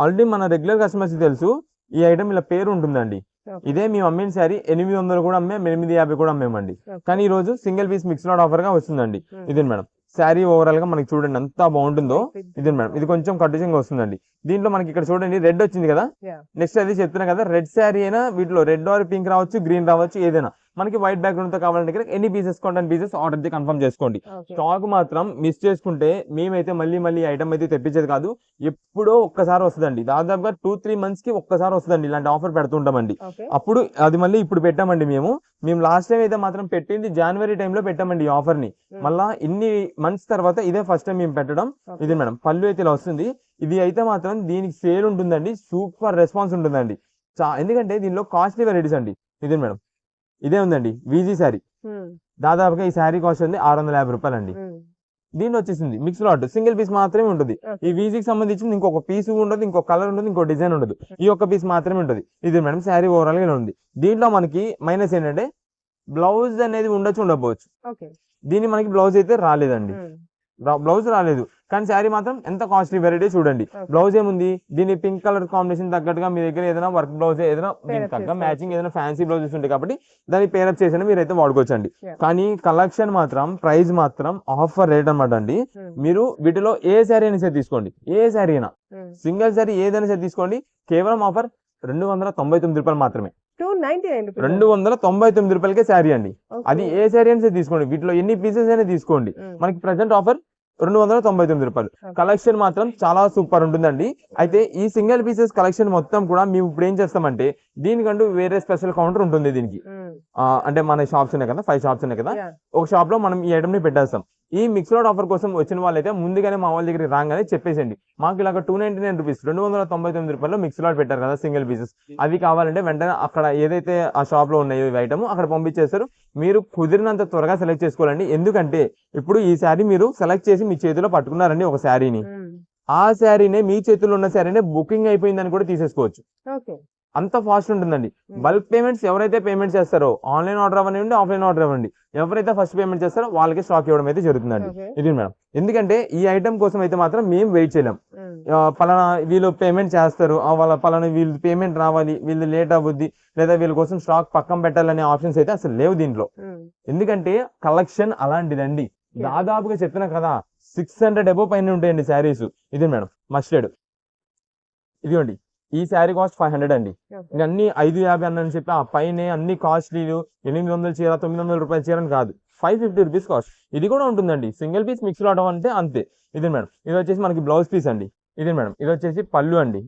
ఆల్రెడీ మన రెగ్యులర్ కస్టమర్స్ తెలుసు ఈ ఐటమ్ ఇలా పేరు ఉంటుందండి. ఇదే మేము అమ్మిన శారీ 800 కూడా అమ్మే, 850 కూడా అమ్మేమండి. కానీ ఈ రోజు సింగిల్ పీస్ మిక్స్డ్ ఆఫర్ గా వస్తుందండి. ఇది మేడం, శారీ ఓవరాల్ గా మనకి చూడండి ఎంత బాగుంటుందో. ఇది మేడం, ఇది కొంచెం కట్టుచంగా వస్తుందండి. దీంట్లో మనకి ఇక్కడ చూడండి రెడ్ వచ్చింది కదా. నెక్స్ట్ అది చెప్తున్నా కదా, రెడ్ శారీ అయినా వీటిలో రెడ్ ఆర్ పింక్ రావచ్చు, గ్రీన్ రావచ్చు, ఏదైనా. మనకి వైట్ బ్యాక్గ్రౌండ్ తో కావాలంటే ఎన్ని పీసెస్ కొంటాను పీసెస్ ఆర్డర్ అయితే కన్ఫర్మ్ చేసుకోండి. స్టాక్ మాత్రం మిస్ చేసుకుంటే మేమైతే మళ్ళీ ఐటమ్ అయితే తెప్పించేది కాదు. ఎప్పుడో ఒక్కసారి వస్తుందండి. దాదాపుగా 2-3 months కి ఒక్కసారి వస్తుందండి. ఇలాంటి ఆఫర్ పెడుతుంటామండి. అప్పుడు అది మళ్ళీ ఇప్పుడు పెట్టామండి. మేము లాస్ట్ టైం అయితే మాత్రం పెట్టింది జనవరి టైంలో పెట్టామండి ఈ ఆఫర్ ని. మళ్ళా ఇన్ని మంత్స్ తర్వాత ఇదే ఫస్ట్ టైం మేము పెట్టడం. ఇది మేడం, పళ్ళు అయితే ఇలా వస్తుంది. ఇది అయితే మాత్రం దీనికి సేల్ ఉంటుందండి. సూపర్ రెస్పాన్స్ ఉంటుందండి. ఎందుకంటే దీనిలో కాస్ట్లీ వెరైటీస్ అండి. ఇది మేడం, ఇదే ఉందండి వీజీ శారీ. దాదాపుగా ఈ శారీ కాస్ట్ ఉంది 650 రూపాయలు అండి. దీని వచ్చేసింది మిక్స్ లాట్, సింగిల్ పీస్ మాత్రమే ఉంటుంది. ఈ వీజీకి సంబంధించి ఇంకొక పీస్ ఉండదు, ఇంకో కలర్ ఉండదు, ఇంకో డిజైన్ ఉండదు. ఈ ఒక్క పీస్ మాత్రమే ఉంటుంది. ఇది మేడం, శారీ ఓవరాల్ గా ఉంది. దీంట్లో మనకి మైనస్ ఏంటంటే బ్లౌజ్ అనేది ఉండకపోవచ్చు. దీని మనకి బ్లౌజ్ అయితే రాలేదండి. బ్లౌజ్ రాలేదు, కానీ శారీ మాత్రం ఎంత కాస్ట్లీ వెరైటీ చూడండి. బ్లౌజ్ ఏముంది, దీని పింక్ కలర్ కాంబినేషన్ తగ్గట్టుగా మీ దగ్గర ఏదైనా వర్క్ బ్లౌజ్ ఏదైనా దీనికి తగ్గ మ్యాచింగ్ ఏదైనా ఫ్యాన్సీ బ్లౌజెస్ ఉంటాయి కాబట్టి దాన్ని పేరప్ చేసిన మీరైతే వాడుకోవచ్చండి. కానీ కలెక్షన్ మాత్రం ప్రైస్ మాత్రం ఆఫర్ రేట్ అనమాట అండి. మీరు వీటిలో ఏ శారీ అయినా సరే తీసుకోండి, ఏ శారీ అయినా సింగిల్ శారీ ఏదైనా సరే తీసుకోండి. కేవలం ఆఫర్ 299 రూపాయలు మాత్రమే. 299 రూపాయలకే శారీ అండి. అది ఏ శారీ అయినా సరే తీసుకోండి. వీటిలో ఎన్ని పీసెస్ అయినా తీసుకోండి. మనకి ప్రెసెంట్ ఆఫర్ 299 రూపాయలు. కలెక్షన్ మాత్రం చాలా సూపర్ ఉంటుందండి. అయితే ఈ సింగిల్ పీసెస్ కలెక్షన్ మొత్తం కూడా మేము ఇప్పుడు ఏం చేస్తామంటే దీనికంటూ వేరే స్పెషల్ కౌంటర్ ఉంటుంది దీనికి. అంటే మన షాప్స్ ఉన్నాయి కదా, 5 షాప్స్ ఉన్నాయి కదా, ఒక షాప్ లో మనం ఈ ఐటమ్ ని పెట్టేస్తాం. ఈ మిక్స్డ్ ఆఫర్ కోసం వచ్చిన వాళ్ళైతే ముందుగానే మా వాళ్ళ దగ్గర రాగానే చెప్పేసండి, మాకు ఇలాగ 299 రూపీస్ 299 రూపాయలు మిక్స్డ్ ఆట్ పెట్టారు కదా సింగిల్ పీసెస్, అవి కావాలంటే వెంటనే అక్కడ ఏదైతే ఆ షాప్ లో ఉన్నాయో ఐటమ్ అక్కడ పంపించేస్తారు. మీరు కుదిరినంత త్వరగా సెలెక్ట్ చేసుకోవాలండి. ఎందుకంటే ఇప్పుడు ఈ శారీ మీరు సెలెక్ట్ చేసి మీ చేతిలో పట్టుకున్నారండి ఒక శారీని, ఆ శారీనే మీ చేతిలో ఉన్న శారీనే బుకింగ్ అయిపోయిందని కూడా తీసేసుకోవచ్చు. అంత ఫాస్ట్ ఉంటుందండి. బల్క్ పేమెంట్స్ ఎవరైతే పేమెంట్ చేస్తారో, ఆన్లైన్ ఆర్డర్ అవ్వండి, ఆఫ్లైన్ ఆర్డర్ అవ్వండి, ఎవరైతే ఫస్ట్ పేమెంట్ చేస్తారో వాళ్ళకి స్టాక్ ఇవ్వడం అయితే జరుగుతుందండి. ఇది మేడం, ఎందుకంటే ఈ ఐటమ్ కోసం అయితే మాత్రం మేము వెయిట్ చేయలేం. పలానా వీళ్ళు పేమెంట్ చేస్తారు, వాళ్ళ పలానా వీళ్ళు పేమెంట్ రావాలి, వీళ్ళు లేట్ అవ్వద్ది, లేదా వీళ్ళ కోసం స్టాక్ పక్కన పెట్టాలనే ఆప్షన్స్ అయితే అసలు లేవు దీంట్లో. ఎందుకంటే కలెక్షన్ అలాంటిదండి. దాదాపుగా చెప్పిన కదా 600 అబోవ్ పైన ఉంటాయండి శారీస్. ఇది మేడం మస్టర్డ్, ఇదిగోండి ఈ శారీ కాస్ట్ 500 అండి. అన్ని 550 అన్నని చెప్పి ఆ పైన అన్ని కాస్ట్లీలు 800 చీర 900 రూపాయల చీర అని కాదు, 550 రూపీస్ కాస్ట్. ఇది కూడా ఉంటుందండి. సింగిల్ పీస్ మిక్స్డ్ ఆటం అంటే అంతే. ఇది మేడం, ఇది వచ్చేసి మనకి బ్లౌజ్ పీస్ అండి. ఇది మేడం, ఇది వచ్చేసి పళ్ళు అండి.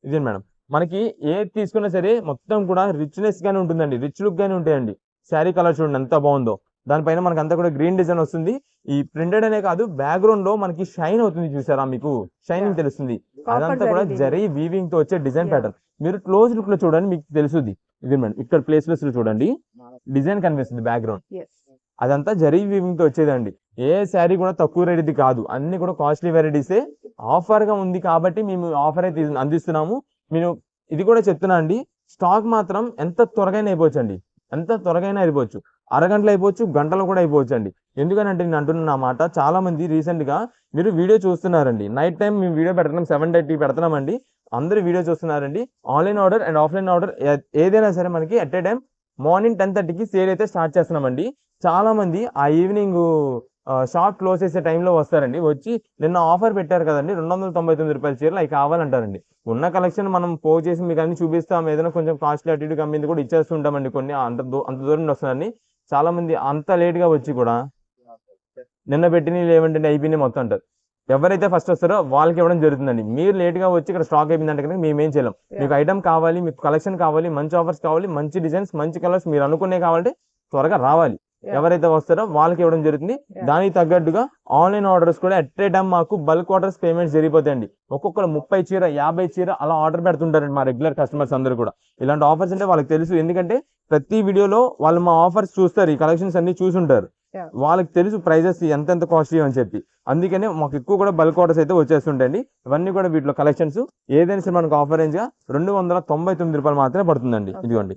ఇది మేడం, మనకి ఏది తీసుకున్నా సరే మొత్తం కూడా రిచ్నెస్ గానే ఉంటుందండి, రిచ్ లుక్ గానే ఉంటాయండి. శారీ కలర్ చూడండి ఎంత బాగుందో. దానిపైన మనకి అంతా కూడా గ్రీన్ డిజైన్ వస్తుంది. ఈ ప్రింటెడ్ అనే కాదు, బ్యాక్గ్రౌండ్ లో మనకి షైన్ అవుతుంది, చూసారా మీకు షైనింగ్ తెలుస్తుంది. అదంతా కూడా జరీ వీవింగ్ తో వచ్చే డిజైన్ ప్యాటర్న్. మీరు క్లోజ్ లుక్ లో చూడండి మీకు తెలుస్తుంది. ఇది మేడం, ఇక్కడ ప్లేస్లెస్ లో చూడండి డిజైన్ కనిపిస్తుంది బ్యాక్గ్రౌండ్. అదంతా జరీ వీవింగ్ తో వచ్చేదండి. ఏ శారీ కూడా తక్కువ రేట్ కాదు, అన్ని కూడా కాస్ట్లీ వెరైటీసే. ఆఫర్ గా ఉంది కాబట్టి మేము ఆఫర్ అయితే అందిస్తున్నాము. నేను ఇది కూడా చెప్తున్నా అండి, స్టాక్ మాత్రం ఎంత త్వరగా అయిపోవచ్చు అండి, ఎంత త్వరగా అయిపోవచ్చు. అరగంటలో అయిపోవచ్చు, గంటలో కూడా అయిపోవచ్చు అండి. ఎందుకనంటే నేను అంటున్న మాట, చాలా మంది రీసెంట్ గా మీరు వీడియో చూస్తున్నారండి. నైట్ టైం మేము వీడియో పెడుతున్నాం, 7:30 పెడుతున్నామండి. అందరూ వీడియో చూస్తున్నారండి. Online order and offline order ఏదైనా సరే మనకి ఎట్ ఏ టైం మార్నింగ్ 10:30కి సేల్ అయితే స్టార్ట్ చేస్తున్నామండి. చాలా మంది ఆ ఈవినింగ్ షాప్ క్లోజ్ చేసే టైంలో వస్తారండి. వచ్చి నిన్న ఆఫర్ పెట్టారు కదండి, 299 రూపాయల చీరలు అవి కావాలంటారండి. ఉన్న కలెక్షన్ మనం పోగు చేసి మీకు అన్ని చూపిస్తాం, ఏదైనా కొంచెం కాస్ట్లీ అటు ఇటు కమ్మింది కూడా ఇచ్చేస్తుంటామండి. కొన్ని అంత దూరం నుండి వస్తున్నారని చాలా మంది అంత లేట్ గా వచ్చి కూడా నిన్న పెట్టినవి లేవంటే అయిపోయినాయి మొత్తం అంటారు. ఎవరైతే ఫస్ట్ వస్తారో వాళ్ళకి ఇవ్వడం జరుగుతుందండి. మీరు లేట్ గా వచ్చి ఇక్కడ స్టాక్ అయిపోయిందంటే కనుక మేమేం చేయలేం. మీకు ఐటమ్ కావాలి, మీకు కలెక్షన్ కావాలి, మంచి ఆఫర్స్ కావాలి, మంచి డిజైన్స్, మంచి కలర్స్ మీరు అనుకునే కావాలంటే త్వరగా రావాలి. ఎవరైతే వస్తారో వాళ్ళకి ఇవ్వడం జరుగుతుంది. దానికి తగ్గట్టుగా ఆన్లైన్ ఆర్డర్స్ కూడా ఎట్ ఏ టైం మాకు బల్క్ ఆర్డర్స్ పేమెంట్స్ జరిగిపోతాయండి. ఒక్కొక్కరు 30 చీర 50 చీర అలా ఆర్డర్ పెడుతుంటారండి మా రెగ్యులర్ కస్టమర్స్ అందరూ కూడా. ఇలాంటి ఆఫర్స్ అంటే వాళ్ళకి తెలుసు, ఎందుకంటే ప్రతి వీడియోలో వాళ్ళు మా ఆఫర్స్ చూస్తారు, ఈ కలెక్షన్స్ అన్ని చూసుంటారు. వాళ్ళకి తెలుసు ప్రైజెస్ ఎంత కాస్ట్లీ అని చెప్పి. అందుకనే మాకు ఎక్కువ కూడా బల్క్ ఆర్డర్స్ అయితే వచ్చేస్తుంటాయండి. ఇవన్నీ కూడా వీటిలో కలెక్షన్స్ ఏదైనా సరే మనకు ఆఫర్ రేంజ్ గా 299 రూపాయలు మాత్రమే పడుతుందండి. ఇదిగోండి,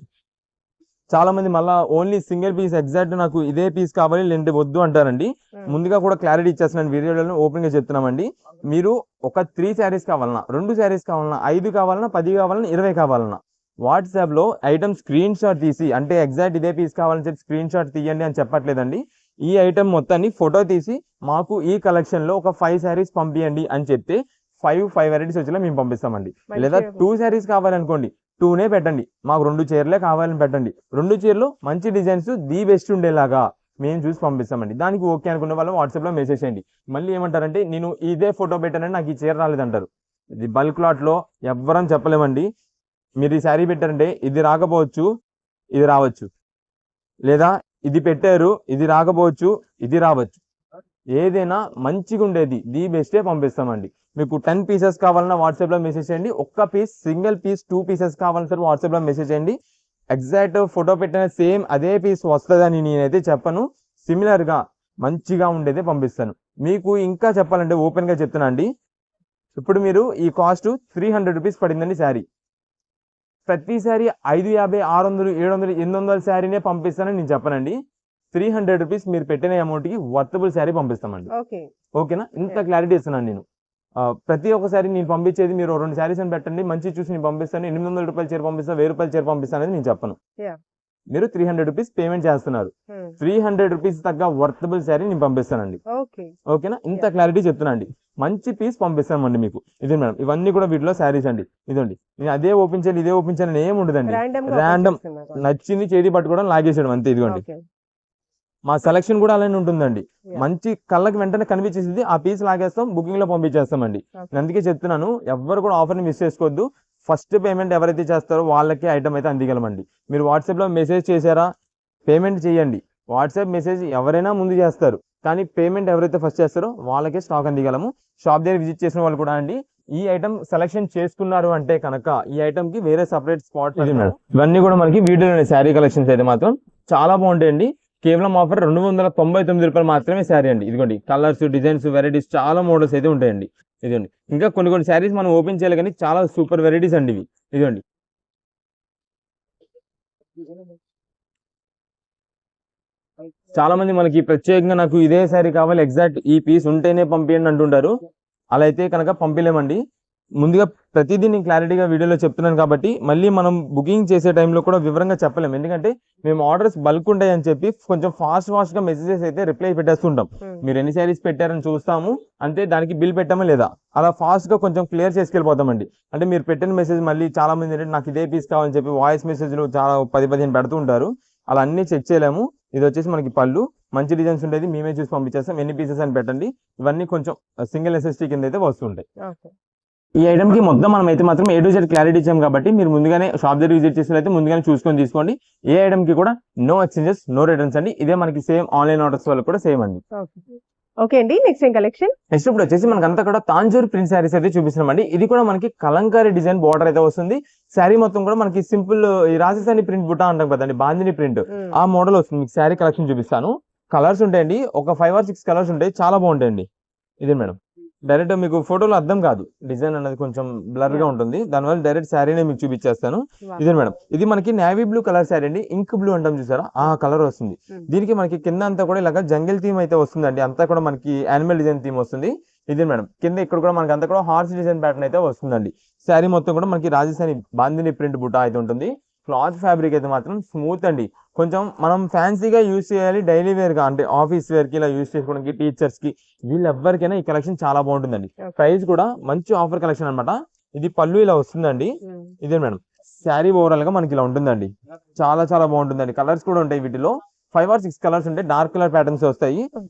చాలా మంది మళ్ళీ ఓన్లీ సింగిల్ పీస్ ఎగ్జాక్ట్ నాకు ఇదే పీస్ కావాలి లేదంటే వద్దు అంటారండి. ముందుగా కూడా క్లారిటీ ఇచ్చేస్తున్నాను, వీడియోలో ఓపెన్ గా చెప్తున్నామండి. మీరు ఒక 3 శారీస్ కావాలన్నా, 2 శారీస్ కావాలన్నా, 5 కావాలన్నా, 10 కావాలన్నా, 20 కావాలన్నా వాట్సాప్ లో ఐటమ్ స్క్రీన్ షాట్ తీసి, అంటే ఎగ్జాక్ట్ ఇదే పీస్ కావాలని చెప్పి స్క్రీన్ షాట్ తీయండి అని చెప్పట్లేదండి. ఈ ఐటమ్ మొత్తాన్ని ఫోటో తీసి మాకు ఈ కలెక్షన్ లో ఒక 5 శారీస్ పంపియండి అని చెప్తే 5 వెరైటీస్ వచ్చేలా మేము పంపిస్తామండి. లేదా 2 శారీస్ కావాలనుకోండి, 2నే పెట్టండి, మాకు 2 చీరలే కావాలని పెట్టండి. 2 చీరలు మంచి డిజైన్స్ ది బెస్ట్ ఉండేలాగా మేము చూసి పంపిస్తామండి. దానికి ఓకే అనుకున్న వాళ్ళు వాట్సాప్ లో మెసేజ్ చేయండి. మళ్ళీ ఏమంటారంటే నేను ఇదే ఫోటో పెట్టానని నాకు ఈ చీర రాలేదంటారు. ఇది బల్క్ లాట్ లో ఎవ్వరం చెప్పలేమండి. మీరు ఈ శారీ పెట్టారంటే ఇది రాకపోవచ్చు, ఇది రావచ్చు, లేదా ఇది పెట్టారు ఇది రాకపోవచ్చు, ఇది రావచ్చు. ఏదైనా మంచిగా ఉండేది ది బెస్టే పంపిస్తామండి. మీకు 10 పీసెస్ కావాలన్నా వాట్సాప్ లో మెసేజ్ చేయండి. ఒక్క పీస్, సింగిల్ పీస్ 2 పీసెస్ కావాలన్నా సరే వాట్సాప్ లో మెసేజ్ చేయండి. ఎగ్జాక్ట్ ఫోటో పెట్టిన సేమ్ అదే పీస్ వస్తుందని నేనైతే చెప్పను. సిమిలర్ గా మంచిగా ఉండేదే పంపిస్తాను. మీకు ఇంకా చెప్పాలంటే ఓపెన్ గా చెప్తున్నా అండి, ఇప్పుడు మీరు ఈ కాస్ట్ 300 రూపీస్ పడిందండి శారీ. ప్రతి శారీ 550, 600, 700, 800 శారీనే పంపిస్తానని నేను చెప్పనండి. 300 రూపీస్ మీరు పెట్టిన అమౌంట్ కి వర్తబుల్ శారీ పంపిస్తామండి. ఓకేనా? ఇంత క్లారిటీ ఇస్తున్నాను నేను. ప్రతి ఒక్కసారి నేను పంపించేది మీరు 2 శారీస్ అని పెట్టండి, మంచి చూసి నేను పంపిస్తాను, 800 రూపాయల చీర పంపిస్తాను, 1000 రూపాయల చీర పంపిస్తాను అనేది నేను చెప్పను. మీరు 300 రూపీస్ పేమెంట్ చేస్తున్నారు, 300 రూపీస్ తగ్గ వర్తబుల్ శారీ నేను పంపిస్తానండి. ఓకేనా? ఇంత క్లారిటీ చెప్తున్నా అండి. మంచి పీస్ పంపిస్తామండి మీకు. ఇది మేడం, ఇవన్నీ కూడా వీటిలో శారీస్ అండి. ఇదండి, నేను అదే ఓపెన్ చేయాలి ఇదే ఓపెన్ చేయాలి ఏమి ఉండదండి. ర్యాండమ్ నచ్చింది చేతి పట్టుకోవడం లాగేసేయడం అంతే. ఇదిగోండి, మా సెలక్షన్ కూడా అలానే ఉంటుందండి. మంచి కళ్ళకి వెంటనే కనిపించేసింది ఆ పీస్ లాగేస్తాం, బుకింగ్ లో పంపించేస్తామండి. అందుకే చెప్తున్నాను, ఎవరు కూడా ఆఫర్ ని మిస్ చేసుకోవద్దు. ఫస్ట్ పేమెంట్ ఎవరైతే చేస్తారో వాళ్ళకి ఐటమ్ అయితే అందిగలమండి. మీరు వాట్సాప్ లో మెసేజ్ చేశారా, పేమెంట్ చేయండి. వాట్సాప్ మెసేజ్ ఎవరైనా ముందు చేస్తారు, కానీ పేమెంట్ ఎవరైతే ఫస్ట్ చేస్తారో వాళ్ళకే స్టాక్ అందిగలము. షాప్ దగ్గర విజిట్ చేసిన వాళ్ళు కూడా అండి, ఈ ఐటమ్ సెలక్షన్ చేసుకున్నారు అంటే కనుక ఈ ఐటమ్ కి వేరే సపరేట్ స్పాట్. ఇవన్నీ కూడా మనకి వీడియోలో శారీ కలెక్షన్స్ అయితే మాత్రం చాలా బాగుంటాయండి. కేవలం ఆఫర్ 299 రూపాయలు మాత్రమే శారీ అండి. ఇదిగోండి, కలర్స్, డిజైన్స్, వెరైటీస్ చాలా మోడల్స్ అయితే ఉంటాయండి. ఇదిగోండి, ఇంకా కొన్ని శారీస్ మనం ఓపెన్ చేయాలి కానీ చాలా సూపర్ వెరైటీస్ అండి ఇవి. ఇదిగోండి, చాలా మంది మనకి ప్రత్యేకంగా నాకు ఇదే శారీ కావాలి, ఎగ్జాక్ట్ ఈ పీస్ ఉంటేనే పంపించండి అంటుంటారు. అలా అయితే కనుక పంపిలేమండి. ముందుగా ప్రతిదీ నేను క్లారిటీగా వీడియోలో చెప్తున్నాను కాబట్టి మళ్ళీ మనం బుకింగ్ చేసే టైంలో కూడా వివరంగా చెప్పలేము. ఎందుకంటే మేము ఆర్డర్స్ బల్క్ ఉంటాయి అని చెప్పి కొంచెం ఫాస్ట్ గా మెసేజెస్ అయితే రిప్లై పెట్టేస్తుంటాం. మీరు ఎన్ని శారీస్ పెట్టారని చూస్తాము, అంతే, దానికి బిల్ పెట్టామా లేదా అలా ఫాస్ట్ గా కొంచెం క్లియర్ చేసుకెళ్ళిపోతామండి. అంటే మీరు పెట్టిన మెసేజ్ మళ్ళీ చాలా మంది ఏంటంటే నాకు ఇదే పీస్ కావాలని చెప్పి వాయిస్ మెసేజ్లు చాలా 10-15 పెడుతూ ఉంటారు. అలా అన్ని చెక్ చేయలేము. ఇది వచ్చేసి మనకి పళ్ళు, మంచి డిజైన్స్ ఉండేది మేమే చూసి పంపించేస్తాం. ఎన్ని పీసెస్ అని పెట్టండి. ఇవన్నీ కొంచెం సింగిల్ ఎస్ఎస్టీ కింద అయితే వస్తుంటాయి. ఈ ఐటమ్ కి మొత్తం మనం అయితే మాత్రం A to Z క్లారిటీ ఇచ్చాం కాబట్టి మీరు ముందుగానే షాప్ దగ్గర విజిట్ చేసినట్లయితే ముందుగానే చూసుకొని తీసుకోండి. ఏ ఐటమ్ కి కూడా నో ఎక్స్చేంజెస్, నో రిటర్న్స్ అండి. ఇదే మనకి సేమ్ ఆన్లైన్ ఆర్డర్స్ వల్ల కూడా సేమ్ అండి. ఓకే అండి, నెక్స్ట్ ఏం కలెక్షన్? నెక్స్ట్ ఇప్పుడు వచ్చేసి మనకంతా కూడా తాంజూర్ ప్రింట్ శారీస్ అయితే చూపిస్తున్నామండి. ఇది కూడా మనకి కలంకారీ డిజైన్ బార్డర్ అయితే వస్తుంది. శారీ మొత్తం కూడా మనకి సింపుల్ ఈ రాజస్థానీ ప్రింట్ బుట్ట అంటాం కదండి, బాందిని ప్రింట్, ఆ మోడల్ వస్తుంది. మీకు శారీ కలెక్షన్ చూపిస్తాను. కలర్స్ ఉంటాయండి, ఒక 5 or 6 కలర్స్ ఉంటాయి, చాలా బాగుంటాయండి. ఇదే మేడం, డైరెక్ట్ మీకు ఫోటోలో అర్థం కాదు, డిజైన్ అనేది కొంచెం బ్లర్ గా ఉంటుంది, దానివల్ల డైరెక్ట్ శారీనే మీకు చూపించేస్తాను. ఇదే మేడం, ఇది మనకి నేవీ బ్లూ కలర్ శారీ అండి, ఇంక్ బ్లూ అంటాం చూసారా, ఆ కలర్ వస్తుంది. దీనికి మనకి కింద అంతా కూడా ఇలాగ జంగిల్ థీమ్ అయితే వస్తుందండి, అంతా కూడా మనకి యానిమల్ డిజైన్ థీమ్ వస్తుంది. ఇదే మేడం, కింద ఇక్కడ కూడా మనకి అంతా కూడా హార్స్ డిజైన్ ప్యాటర్న్ అయితే వస్తుందండి. శారీ మొత్తం కూడా మనకి రాజస్థానీ బాందిని ప్రింట్ బుట్ట అయితే ఉంటుంది. క్లాత్ ఫ్యాబ్రిక్ అయితే మాత్రం స్మూత్ అండి. కొంచెం మనం ఫ్యాన్సీగా యూజ్ చేయాలి, డైలీ వేర్ గా అంటే ఆఫీస్ వేర్ కి ఇలా యూజ్ చేసుకోవడానికి, టీచర్స్ కి, వీళ్ళెవ్వరికైనా ఈ కలెక్షన్ చాలా బాగుంటుందండి. ప్రైస్ కూడా మంచి ఆఫర్ కలెక్షన్ అనమాట. ఇది పళ్ళు ఇలా వస్తుందండి. ఇదే మేడం, శారీ ఓవరాల్ గా మనకి ఇలా ఉంటుందండి, చాలా చాలా బాగుంటుందండి. కలర్స్ కూడా ఉంటాయి, వీటిలో 5 or 6 కలర్స్ ఉంటాయి, డార్క్ కలర్ ప్యాటర్న్స్ వస్తాయి.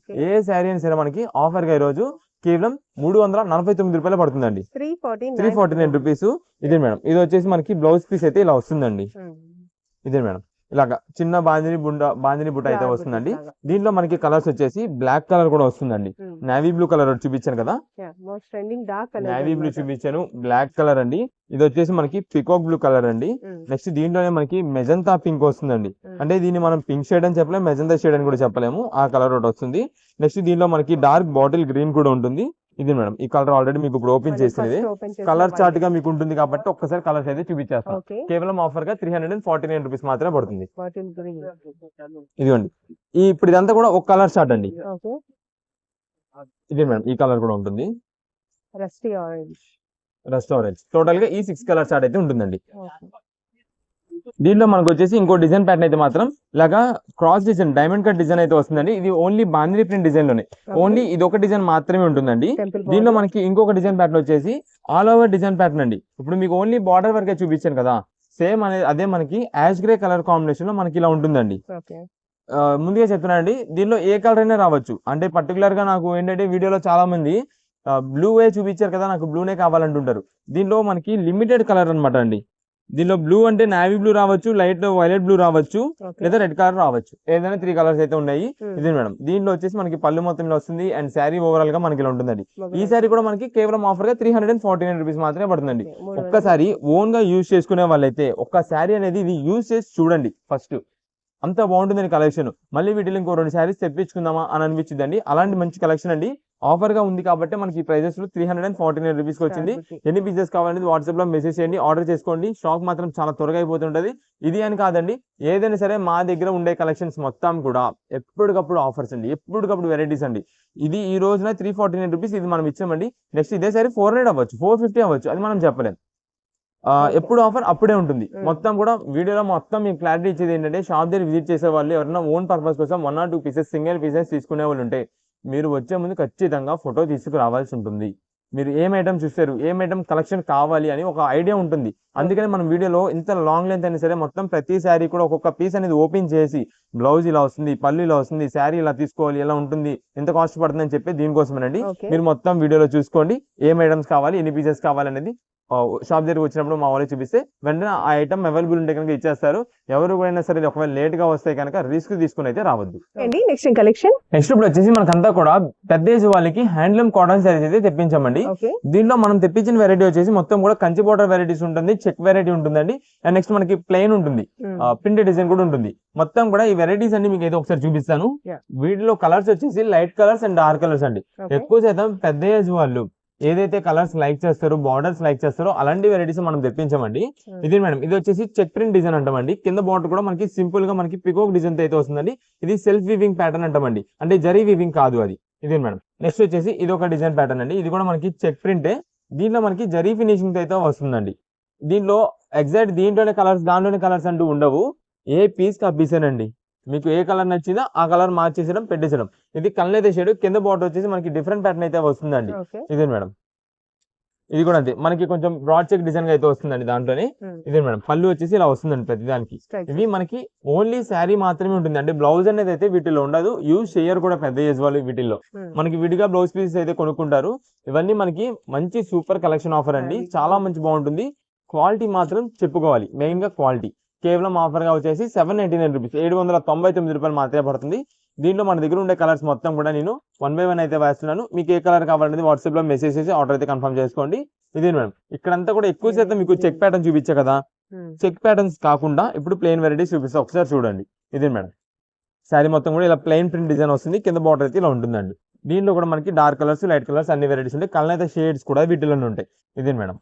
ఏ శారీ అయినా సరే మనకి ఆఫర్ గా ఈ రోజు కేవలం 349 రూపాయలు పడుతుందండి, 349 రూపీస్. ఇదే మేడం, ఇది వచ్చేసి మనకి బ్లౌజ్ పీస్ అయితే ఇలా వస్తుందండి. ఇదే మేడం, ఇలాగా చిన్న బాందిని బుట్ట అయితే వస్తుందండి. దీంట్లో మనకి కలర్స్ వచ్చేసి బ్లాక్ కలర్ కూడా వస్తుందండి, నేవీ బ్లూ కలర్ చూపించాను కదా, నేవీ బ్లూ చూపించాను, బ్లాక్ కలర్ అండి. ఇది వచ్చేసి మనకి పికాక్ బ్లూ కలర్ అండి. నెక్స్ట్ దీంట్లోనే మనకి మెజంతా పింక్ వస్తుందండి, అంటే దీన్ని మనం పింక్ షేడ్ అని చెప్పలేము, మెజంతా షేడ్ అని కూడా చెప్పలేము, ఆ కలర్ ఒకటి వస్తుంది. నెక్స్ట్ దీంట్లో మనకి డార్క్ బాటిల్ గ్రీన్ కూడా ఉంటుంది. ఇది మేడం, ఈ కలర్ ఆల్రెడీ మీకు ఇప్పుడు ఓపెన్ చేసినది, కలర్ చార్ట్ గా మీకు ఉంటుంది కాబట్టి ఒక్కసారి కలర్స్ అయితే చూపించేస్తాం. కేవలం ఆఫర్ గా 349 రూపీస్ మాత్రమే పడుతుంది. ఇదిగోండి, ఇప్పుడు ఇదంతా కూడా ఒక కలర్ చార్ట్ అండి. ఇది మేడం, ఈ కలర్ కూడా ఉంటుంది, రస్ట్ ఆరెంజ్. టోటల్ గా ఈ 6 కలర్ చార్ట్ అయితే ఉంటుందండి. దీంట్లో మనకు వచ్చేసి ఇంకో డిజైన్ ప్యాటర్న్ అయితే మాత్రం ఇలాగా cross design, diamond cut design అయితే వస్తుందండి. ఇది ఓన్లీ బాందిని ప్రింట్ డిజైన్ లోనే, ఓన్లీ ఇది ఒక డిజైన్ మాత్రమే ఉంటుందండి. దీంట్లో మనకి ఇంకొక డిజైన్ ప్యాటర్న్ వచ్చేసి ఆల్ ఓవర్ డిజైన్ ప్యాటర్న్ అండి. ఇప్పుడు మీకు ఓన్లీ బార్డర్ వరకే చూపించాను కదా, సేమ్ అనేది అదే మనకి యాష్ గ్రే కలర్ కాంబినేషన్ లో మనకి ఇలా ఉంటుందండి. ముందుగా చెప్తున్నానండి, దీనిలో ఏ కలర్ అయినా రావచ్చు. అంటే పర్టికులర్ గా నాకు ఏంటంటే వీడియోలో చాలా మంది బ్లూ వే చూపించారు కదా, నాకు బ్లూనే కావాలంటుంటారు. దీనిలో మనకి లిమిటెడ్ కలర్ అనమాట అండి. దీనిలో బ్లూ అంటే నావీ బ్లూ రావచ్చు, లైట్ వైలెట్ బ్లూ రావచ్చు, లేదా రెడ్ కలర్ రావచ్చు, ఏదైనా 3 కలర్స్ అయితే ఉన్నాయి. ఇది మేడం, దీంట్లో వచ్చేసి మనకి పళ్ళు మొత్తం ఇలా వస్తుంది, అండ్ శారీ ఓవరాల్ గా మనకి ఇలా ఉంటుందండి. ఈ శారీ కూడా మనకి కేవలం ఆఫర్ గా 349 రూపీస్ మాత్రమే పడుతుందండి. ఒక్కసారి ఓన్ గా యూజ్ చేసుకునే వాళ్ళైతే ఒక్క శారీ అనేది ఇది యూజ్ చేసి చూడండి ఫస్ట్, అంత బాగుంటుందండి కలెక్షన్. మళ్ళీ వీటిలో ఇంకో 2 శారీస్ తెప్పించుకుందామా అని అనిపించిందండి. అలాంటి మంచి కలెక్షన్ అండి, ఆఫర్ గా ఉంది కాబట్టి మనకి ఈ ప్రైజెస్ 349 రూపీస్ వచ్చింది. ఎన్ని పీసెస్ కావాలనేది వాట్సాప్ లో మెసేజ్ చేయండి, ఆర్డర్ చేసుకోండి. స్టాక్ మాత్రం చాలా త్వరగా అయిపోతుంటది. ఇది అని కాదండి, ఏదైనా సరే మా దగ్గర ఉండే కలెక్షన్స్ మొత్తం కూడా ఎప్పటికప్పుడు ఆఫర్స్ అండి, ఎప్పటికప్పుడు వెరైటీస్ అండి. ఇది ఈ రోజున 349 రూపీస్ ఇది మనం ఇచ్చామండి. నెక్స్ట్ ఇదే సరే 400 అవ్వచ్చు, 450 అవ్వచ్చు, అది మనం చెప్పలేం. ఎప్పుడు ఆఫర్ అప్పుడే ఉంటుంది. మొత్తం కూడా వీడియోలో మొత్తం మీకు క్లారిటీ ఇచ్చేది ఏంటంటే, షాప్ దగ్గర విజిట్ చేసే వాళ్ళు ఎవరైనా ఓన్ పర్పస్ కోసం 1 or 2 పీసెస్ సింగిల్ పీసెస్ తీసుకునే వాళ్ళు ఉంటే మీరు వచ్చే ముందు ఖచ్చితంగా ఫోటో తీసుకురావాల్సి ఉంటుంది. మీరు ఏం ఐటమ్ చూస్తారు, ఏం ఐటమ్ కలెక్షన్ కావాలి అని ఒక ఐడియా ఉంటుంది. అందుకని మనం వీడియోలో ఇంత లాంగ్ లెంత్ అయినా సరే మొత్తం ప్రతి శారీ కూడా ఒక్కొక్క పీస్ అనేది ఓపెన్ చేసి, బ్లౌజ్ ఇలా వస్తుంది, పళ్ళు ఇలా వస్తుంది, శారీ ఇలా తీసుకోవాలి, ఎలా ఉంటుంది, ఎంత కాస్ట్ పడుతుంది అని చెప్పి దీనికోసమేనండి. మీరు మొత్తం వీడియోలో చూసుకోండి, ఏం ఐటమ్స్ కావాలి, ఎన్ని పీసెస్ కావాలి అనేది షాప్ దగ్గర వచ్చినప్పుడు మా వాళ్ళు చూపిస్తే వెంటనే ఆ ఐటమ్ అవైలబుల్ ఉంటే కనుక ఇచ్చేస్తారు. ఎవరు కూడా సరే ఒకవేళ లేట్ గా వస్తే కనుక రిస్క్ తీసుకుని అయితే రావద్దు. నెక్స్ట్ ఇప్పుడు వచ్చేసి మనకంతా కూడా పెద్ద ఏజ్ వాళ్ళకి హ్యాండ్లూమ్ కాటన్ శారీస్ అయితే తెప్పించామండి. దీంట్లో మనం తెప్పించిన వెరైటీ వచ్చేసి మొత్తం కూడా కంచి బోర్డర్ వెరైటీస్ ఉంటుంది, చెక్ వెరైటీ ఉంటుందండి, అండ్ నెక్స్ట్ మనకి ప్లెయిన్ ఉంటుంది, ప్రింట్ డిజైన్ కూడా ఉంటుంది. మొత్తం కూడా ఈ వెరైటీస్ అన్ని మీకు అయితే ఒకసారి చూపిస్తాను. వీటిలో కలర్స్ వచ్చేసి light colours and dark colours అండి. ఎక్కువ శాతం పెద్ద ఏజ్ వాళ్ళు ఏదైతే కలర్స్ లైక్ చేస్తారో, బార్డర్స్ లైక్ చేస్తారో అలాంటి వెరైటీస్ మనం తెప్పించామండి. ఇది మేడం, ఇది వచ్చేసి చెక్ ప్రింట్ డిజైన్ అంటామండి. కింద బార్డర్ కూడా మనకి సింపుల్ గా మనకి పికోక్ డిజైన్ అయితే వస్తుందండి. ఇది సెల్ఫ్ వీవింగ్ ప్యాటర్న్ అంటామండి, అంటే జరీ వీవింగ్ కాదు అది. ఇది మేడం, నెక్స్ట్ వచ్చేసి ఇది ఒక డిజైన్ ప్యాటర్న్ అండి. ఇది కూడా మనకి చెక్ ప్రింటే, దీంట్లో మనకి జరీ ఫినిషింగ్ అయితే వస్తుందండి. దీంట్లో ఎగ్జాక్ట్ దీంట్లోనే కలర్స్ దాంట్లోనే కలర్స్ అంటూ ఉండవు, ఏ పీస్ కా పీసేనండి. మీకు ఏ కలర్ నచ్చిందో ఆ కలర్ మార్చేసడం, పెట్టేసడం. ఇది కళ్ళైతే షేడ్, కింద బార్డర్ వచ్చేసి మనకి డిఫరెంట్ ప్యాటర్న్ అయితే వస్తుందండి. ఇదే మేడం, ఇది కూడా అంతే, మనకి కొంచెం బ్రాడ్ చెక్ డిజైన్ గా అయితే వస్తుందండి దాంట్లోనే. ఇదే మేడం పళ్ళు వచ్చేసి ఇలా వస్తుందండి ప్రతి దానికి. ఇవి మనకి ఓన్లీ శారీ మాత్రమే ఉంటుంది, అంటే బ్లౌజ్ అనేది అయితే వీటిలో ఉండదు, యూజ్ చేయరు కూడా పెద్ద ఏజ్ వాళ్ళు వీటిల్లో. మనకి విడిగా బ్లౌజ్ పీసెస్ అయితే కొనుక్కుంటారు. ఇవన్నీ మనకి మంచి సూపర్ కలెక్షన్ ఆఫర్ అండి, చాలా మంచి బాగుంటుంది. క్వాలిటీ మాత్రం చెప్పుకోవాలి, మెయిన్ గా క్వాలిటీ. కేవలం ఆఫర్ గా వచ్చేసి 799 రూపీస్, 799 రూపాయలు మాత్రమే పడుతుంది. దీంట్లో మన దగ్గర ఉండే కలర్స్ మొత్తం కూడా నేను 1 by 1 అయితే వేస్తున్నాను. మీకు ఏ కలర్ కావాలనేది వాట్సాప్ లో మెసేజ్ చేసి ఆర్డర్ అయితే కన్ఫర్మ్ చేసుకోండి. ఇదే మేడం, ఇక్కడంతా కూడా ఎక్కువ శాతం మీకు చెక్ ప్యాటర్న్ చూపించా కదా, చెక్ ప్యాటర్న్స్ కాకుండా ఇప్పుడు ప్లెయిన్ వెరైటీస్ చూపిస్తా, ఒకసారి చూడండి. ఇదే మేడం, శారీ మొత్తం కూడా ఇలా ప్లెయిన్ ప్రింట్ డిజైన్ వస్తుంది, కింద బార్డర్ అయితే ఇలా ఉంటుందండి. దీంట్లో కూడా మనకి డార్క్ కలర్స్, లైట్ కలర్స్ అన్ని వెరైటీస్ ఉంటాయి, కలర్ అయితే షేడ్స్ కూడా వీటిలోనే ఉంటాయి. ఇదే మేడం,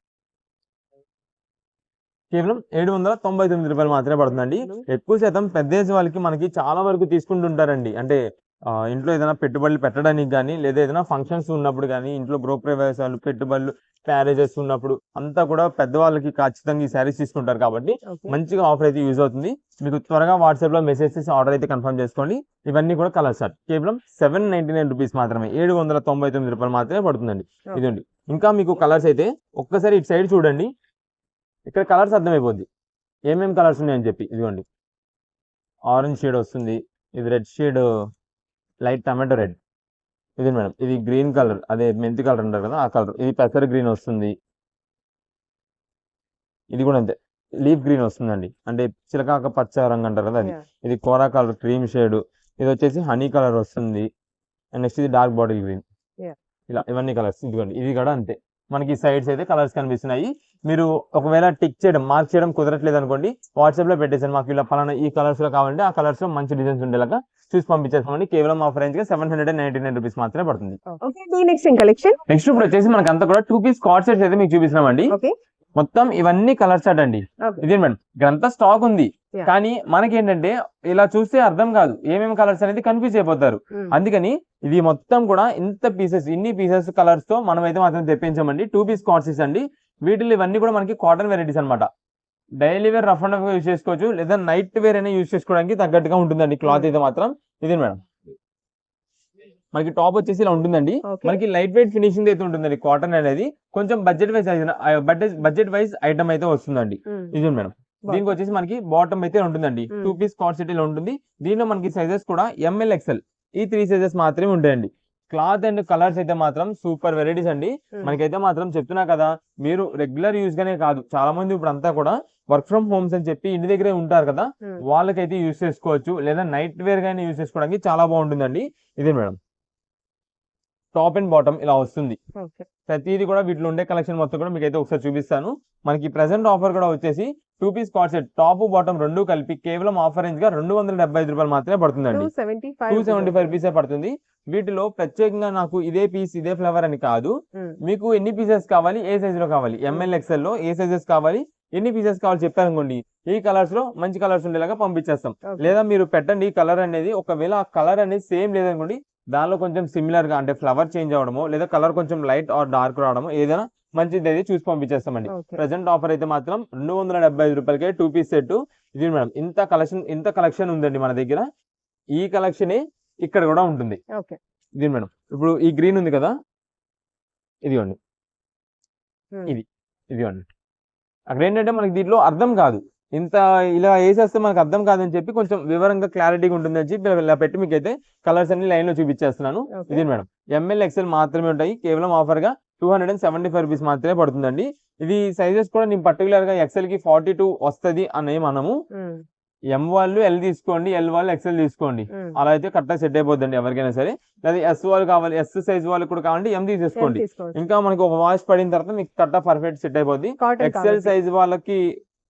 కేవలం 799 రూపాయలు మాత్రమే పడుతుందండి. ఎక్కువ శాతం పెద్ద ఏజ్ వాళ్ళకి మనకి చాలా వరకు తీసుకుంటుంటారండి, అంటే ఇంట్లో ఏదైనా పెట్టుబడులు పెట్టడానికి కానీ, లేదా ఏదైనా ఫంక్షన్స్ ఉన్నప్పుడు కానీ, ఇంట్లో గృహప్రవేశాలు, పెట్టుబడులు, మ్యారేజెస్ ఉన్నప్పుడు అంతా కూడా పెద్దవాళ్ళకి ఖచ్చితంగా ఈ శారీస్ తీసుకుంటారు. కాబట్టి మంచిగా ఆఫర్ అయితే యూజ్ అవుతుంది. మీకు త్వరగా వాట్సాప్ లో మెసేజ్ చేసి ఆర్డర్ అయితే కన్ఫర్మ్ చేసుకోండి. ఇవన్నీ కూడా కలర్స్ సార్, కేవలం 799 రూపీస్ మాత్రమే, 799 రూపాయలు మాత్రమే పడుతుందండి. ఇదండి, ఇంకా మీకు కలర్స్ అయితే ఒక్కసారి ఇటు సైడ్ చూడండి, ఇక్కడ కలర్స్ అర్థమైపోద్ది ఏమేమి కలర్స్ ఉన్నాయని చెప్పి. ఇదిగోండి, ఆరెంజ్ షేడ్ వస్తుంది, ఇది red shade, light tomato red. ఇది మేడం, ఇది గ్రీన్ కలర్, అదే మెంతి కలర్ అంటారు కదా ఆ కలర్. ఇది పెసర్ గ్రీన్ వస్తుంది, ఇది కూడా అంతే లీఫ్ గ్రీన్ వస్తుందండి, అంటే చిలకాక పచ్చ రంగు అంటారు కదా అది. ఇది కోరా కలర్ క్రీమ్ షేడ్, ఇది వచ్చేసి హనీ కలర్ వస్తుంది, అండ్ నెక్స్ట్ ఇది డార్క్ బాటిల్ గ్రీన్. ఇలా ఇవన్నీ కలర్స్. ఇదిగోండి, ఇది కూడా అంతే, మనకి సైడ్స్ అయితే కలర్స్ కనిపిస్తున్నాయి. మీరు ఒకవేళ టిక్ చేయడం, మార్క్ చేయడం కుదరట్లేదు అనుకోండి, వాట్సాప్ లో పెట్టేసాను, మాకు ఇలా పలానా ఈ కలర్స్ లో కావాలంటే ఆ కలర్స్ లో మంచి డిజైన్స్ ఉండేలాగా చూసి పంపించేస్తామండి. కేవలం ఆఫర్ రేంజ్ గా 799 రూపీస్ మాత్రమే పడుతుంది. నెక్స్ట్ ఇప్పుడు వచ్చేసి మనకి అంతా కూడా 2 పీస్ కార్డ్ సెట్స్ అయితే మీకు చూపిస్తున్నామండి. మొత్తం ఇవన్నీ కలర్ సెట్ అండి. ఇదే మేడం, ఇక్కడంతా స్టాక్ ఉంది, కానీ మనకి ఏంటంటే ఇలా చూస్తే అర్థం కాదు, ఏమేమి కలర్స్ అనేది కన్ఫ్యూజ్ అయిపోతారు. అందుకని ఇది మొత్తం కూడా ఇంత పీసెస్, ఇన్ని పీసెస్ కలర్స్ తో మనం అయితే మాత్రం తెప్పించామండి. 2 పీస్ కార్డ్స్ అండి. వీటిలో ఇవన్నీ కూడా మనకి కాటన్ వెరైటీస్ అనమాట. Daily wear rough and rough గా యూజ్ చేసుకోవచ్చు, లేదా నైట్ వేర్ అయినా యూజ్ చేసుకోవడానికి తగ్గట్టుగా ఉంటుందండి క్లాత్ అయితే మాత్రం. ఇదే మేడం, మనకి టాప్ వచ్చేసి ఇలా ఉంటుందండి. మనకి లైట్ వెయిట్ ఫినిషింగ్ అయితే ఉంటుందండి. కాటన్ అనేది కొంచెం బడ్జెట్ వైజ్ ఐటమ్ అయితే వస్తుందండి. ఇది మేడం, దీనికి వచ్చేసి మనకి బాటమ్ అయితే ఉంటుందండి. 2 పీస్ కార్డ్ సెట్ ఇలా ఉంటుంది. దీనిలో మనకి సైజెస్ కూడా ML XL ఈ 3 సైజెస్ మాత్రమే ఉంటాయండి. క్లాత్ అండ్ కలర్స్ అయితే మాత్రం సూపర్ వెరైటీస్ అండి. మనకైతే మాత్రం చెప్తున్నా కదా, మీరు రెగ్యులర్ యూజ్ గానే కాదు, చాలా మంది ఇప్పుడు అంతా కూడా వర్క్ ఫ్రమ్ హోమ్స్ అని చెప్పి ఇంటి దగ్గరే ఉంటారు కదా, వాళ్ళకైతే యూజ్ చేసుకోవచ్చు, లేదా నైట్ వేర్ గానీ యూజ్ చేసుకోవడానికి చాలా బాగుంటుందండి. ఇదే మేడం, టాప్ అండ్ బాటమ్ ఇలా వస్తుంది. ప్రతిది కూడా వీటిలో ఉండే కలెక్షన్ మొత్తం కూడా మీకు అయితే ఒకసారి చూపిస్తాను. మనకి ప్రెసెంట్ ఆఫర్ కూడా వచ్చేసి 2 piece card set top bottom రెండు కలిపి కేవలం ఆఫర్ రేంజ్ గా 275 రూపాయలు మాత్రమే పడుతుందండి. 275 రూపీసే పడుతుంది. వీటిలో ప్రత్యేకంగా నాకు ఇదే పీస్ ఇదే ఫ్లేవర్ అని కాదు, మీకు ఎన్ని పీసెస్ కావాలి, ఏ సైజ్ లో కావాలి, ML XL లో ఏ సైజెస్ కావాలి, ఎన్ని పీసెస్ కావాలి చెప్పారనుకోండి, ఈ కలర్స్ లో మంచి కలర్స్ ఉండేలాగా పంపించేస్తాం. లేదా మీరు పెట్టండి కలర్ అనేది, ఒకవేళ ఆ కలర్ అనేది సేమ్ లేదనుకోండి, దానిలో కొంచెం సిమిలర్ గా అంటే ఫ్లవర్ చేంజ్ అవడమో, లేదా కలర్ కొంచెం లైట్ ఆర్ డార్క్ రావడమో, ఏదైనా మంచిది అయితే చూసి పంపించేస్తామండి. ప్రెసెంట్ ఆఫర్ అయితే మాత్రం 275 రూపాయలకే 2 పీస్ సెట్. ఇది మేడం, ఇంత కలెక్షన్ ఉందండి మన దగ్గర. ఈ కలెక్షన్ ఇక్కడ కూడా ఉంటుంది. ఇది మేడం, ఇప్పుడు ఈ గ్రీన్ ఉంది కదా, ఇదిగోండి, ఇదిగోండి. అక్కడ ఏంటంటే మనకి దీంట్లో అర్థం కాదు, ఇంత ఇలా వేసేస్తే మనకు అర్థం కాదని చెప్పి కొంచెం వివరంగా క్లారిటీగా ఉంటుందని చెప్పి ఇలా పెట్టి మీకు అయితే కలర్స్ అన్ని లైన్ లో చూపించేస్తున్నాను. ఇది మేడం, ML XL మాత్రమే ఉంటాయి. కేవలం ఆఫర్ గా 275 రూపీస్ మాత్రమే పడుతుందండి. ఇది సైజెస్ కూడా నేను పర్టికులర్ గా XL కి 42 వస్తుంది అనే మనము M వాళ్ళు L తీసుకోండి, L వాళ్ళు XL తీసుకోండి, అలా అయితే కరెక్ట్ సెట్ అయిపోద్దండి ఎవరికైనా సరే. లేదా S వాళ్ళు కావాలి, S సైజ్ వాళ్ళు కూడా కావాలంటే M తీసేసుకోండి. ఇంకా మనకి ఒక వాష్ పడిన తర్వాత మీకు కరెక్ట్ పర్ఫెక్ట్ సెట్ అయిపోద్ది. XL సైజ్ వాళ్ళకి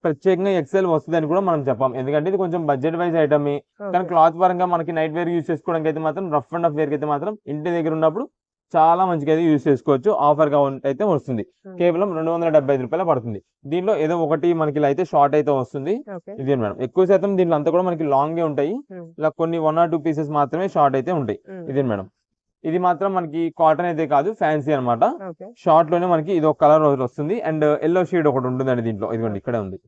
ప్రత్యేకంగా XL వస్తుంది అని కూడా మనం చెప్పాం, ఎందుకంటే ఇది కొంచెం బడ్జెట్ వైజ్ ఐటమ్. కానీ క్లాత్ పరంగా మనకి నైట్ వేర్ యూజ్ చేసుకోవడానికి అయితే మాత్రం, రఫ్ అండ్ రఫ్ వేర్ అయితే మాత్రం ఇంటి దగ్గర ఉన్నప్పుడు చాలా మంచిగా అయితే యూజ్ చేసుకోవచ్చు. ఆఫర్ గా అయితే వస్తుంది. కేవలం 275 రూపాయలు పడుతుంది. దీనిలో ఏదో ఒకటి మనకి ఇలా అయితే షార్ట్ అయితే వస్తుంది. ఇదే మేడం, ఎక్కువ శాతం దీంట్లో అంతా కూడా మనకి లాంగ్ ఉంటాయి. ఇలా కొన్ని 1 or 2 పీసెస్ మాత్రమే షార్ట్ అయితే ఉంటాయి. ఇదే మేడం, ఇది మాత్రం మనకి కాటన్ అయితే కాదు, ఫ్యాన్సీ అనమాట. షార్ట్ లోనే మనకి ఇది ఒక కలర్ వస్తుంది, అండ్ ఎల్లో షేడ్ ఒకటి ఉంటుందండి దీంట్లో. ఇదిగోండి, ఇక్కడే ఉంది.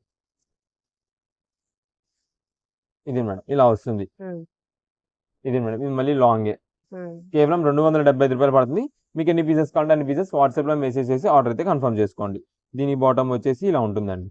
ఇది మేడం, ఇలా వస్తుంది. ఇది మేడం, ఇది మళ్ళీ లాంగే. కేవలం 275 రూపాయలు పడుతుంది. మీకు ఎన్ని పీసెస్ కావాలంటే అన్ని పీసెస్ వాట్సాప్ లో మెసేజ్ చేసి ఆర్డర్ అయితే కన్ఫర్మ్ చేసుకోండి. దీని బాటమ్ వచ్చేసి ఇలా ఉంటుందండి.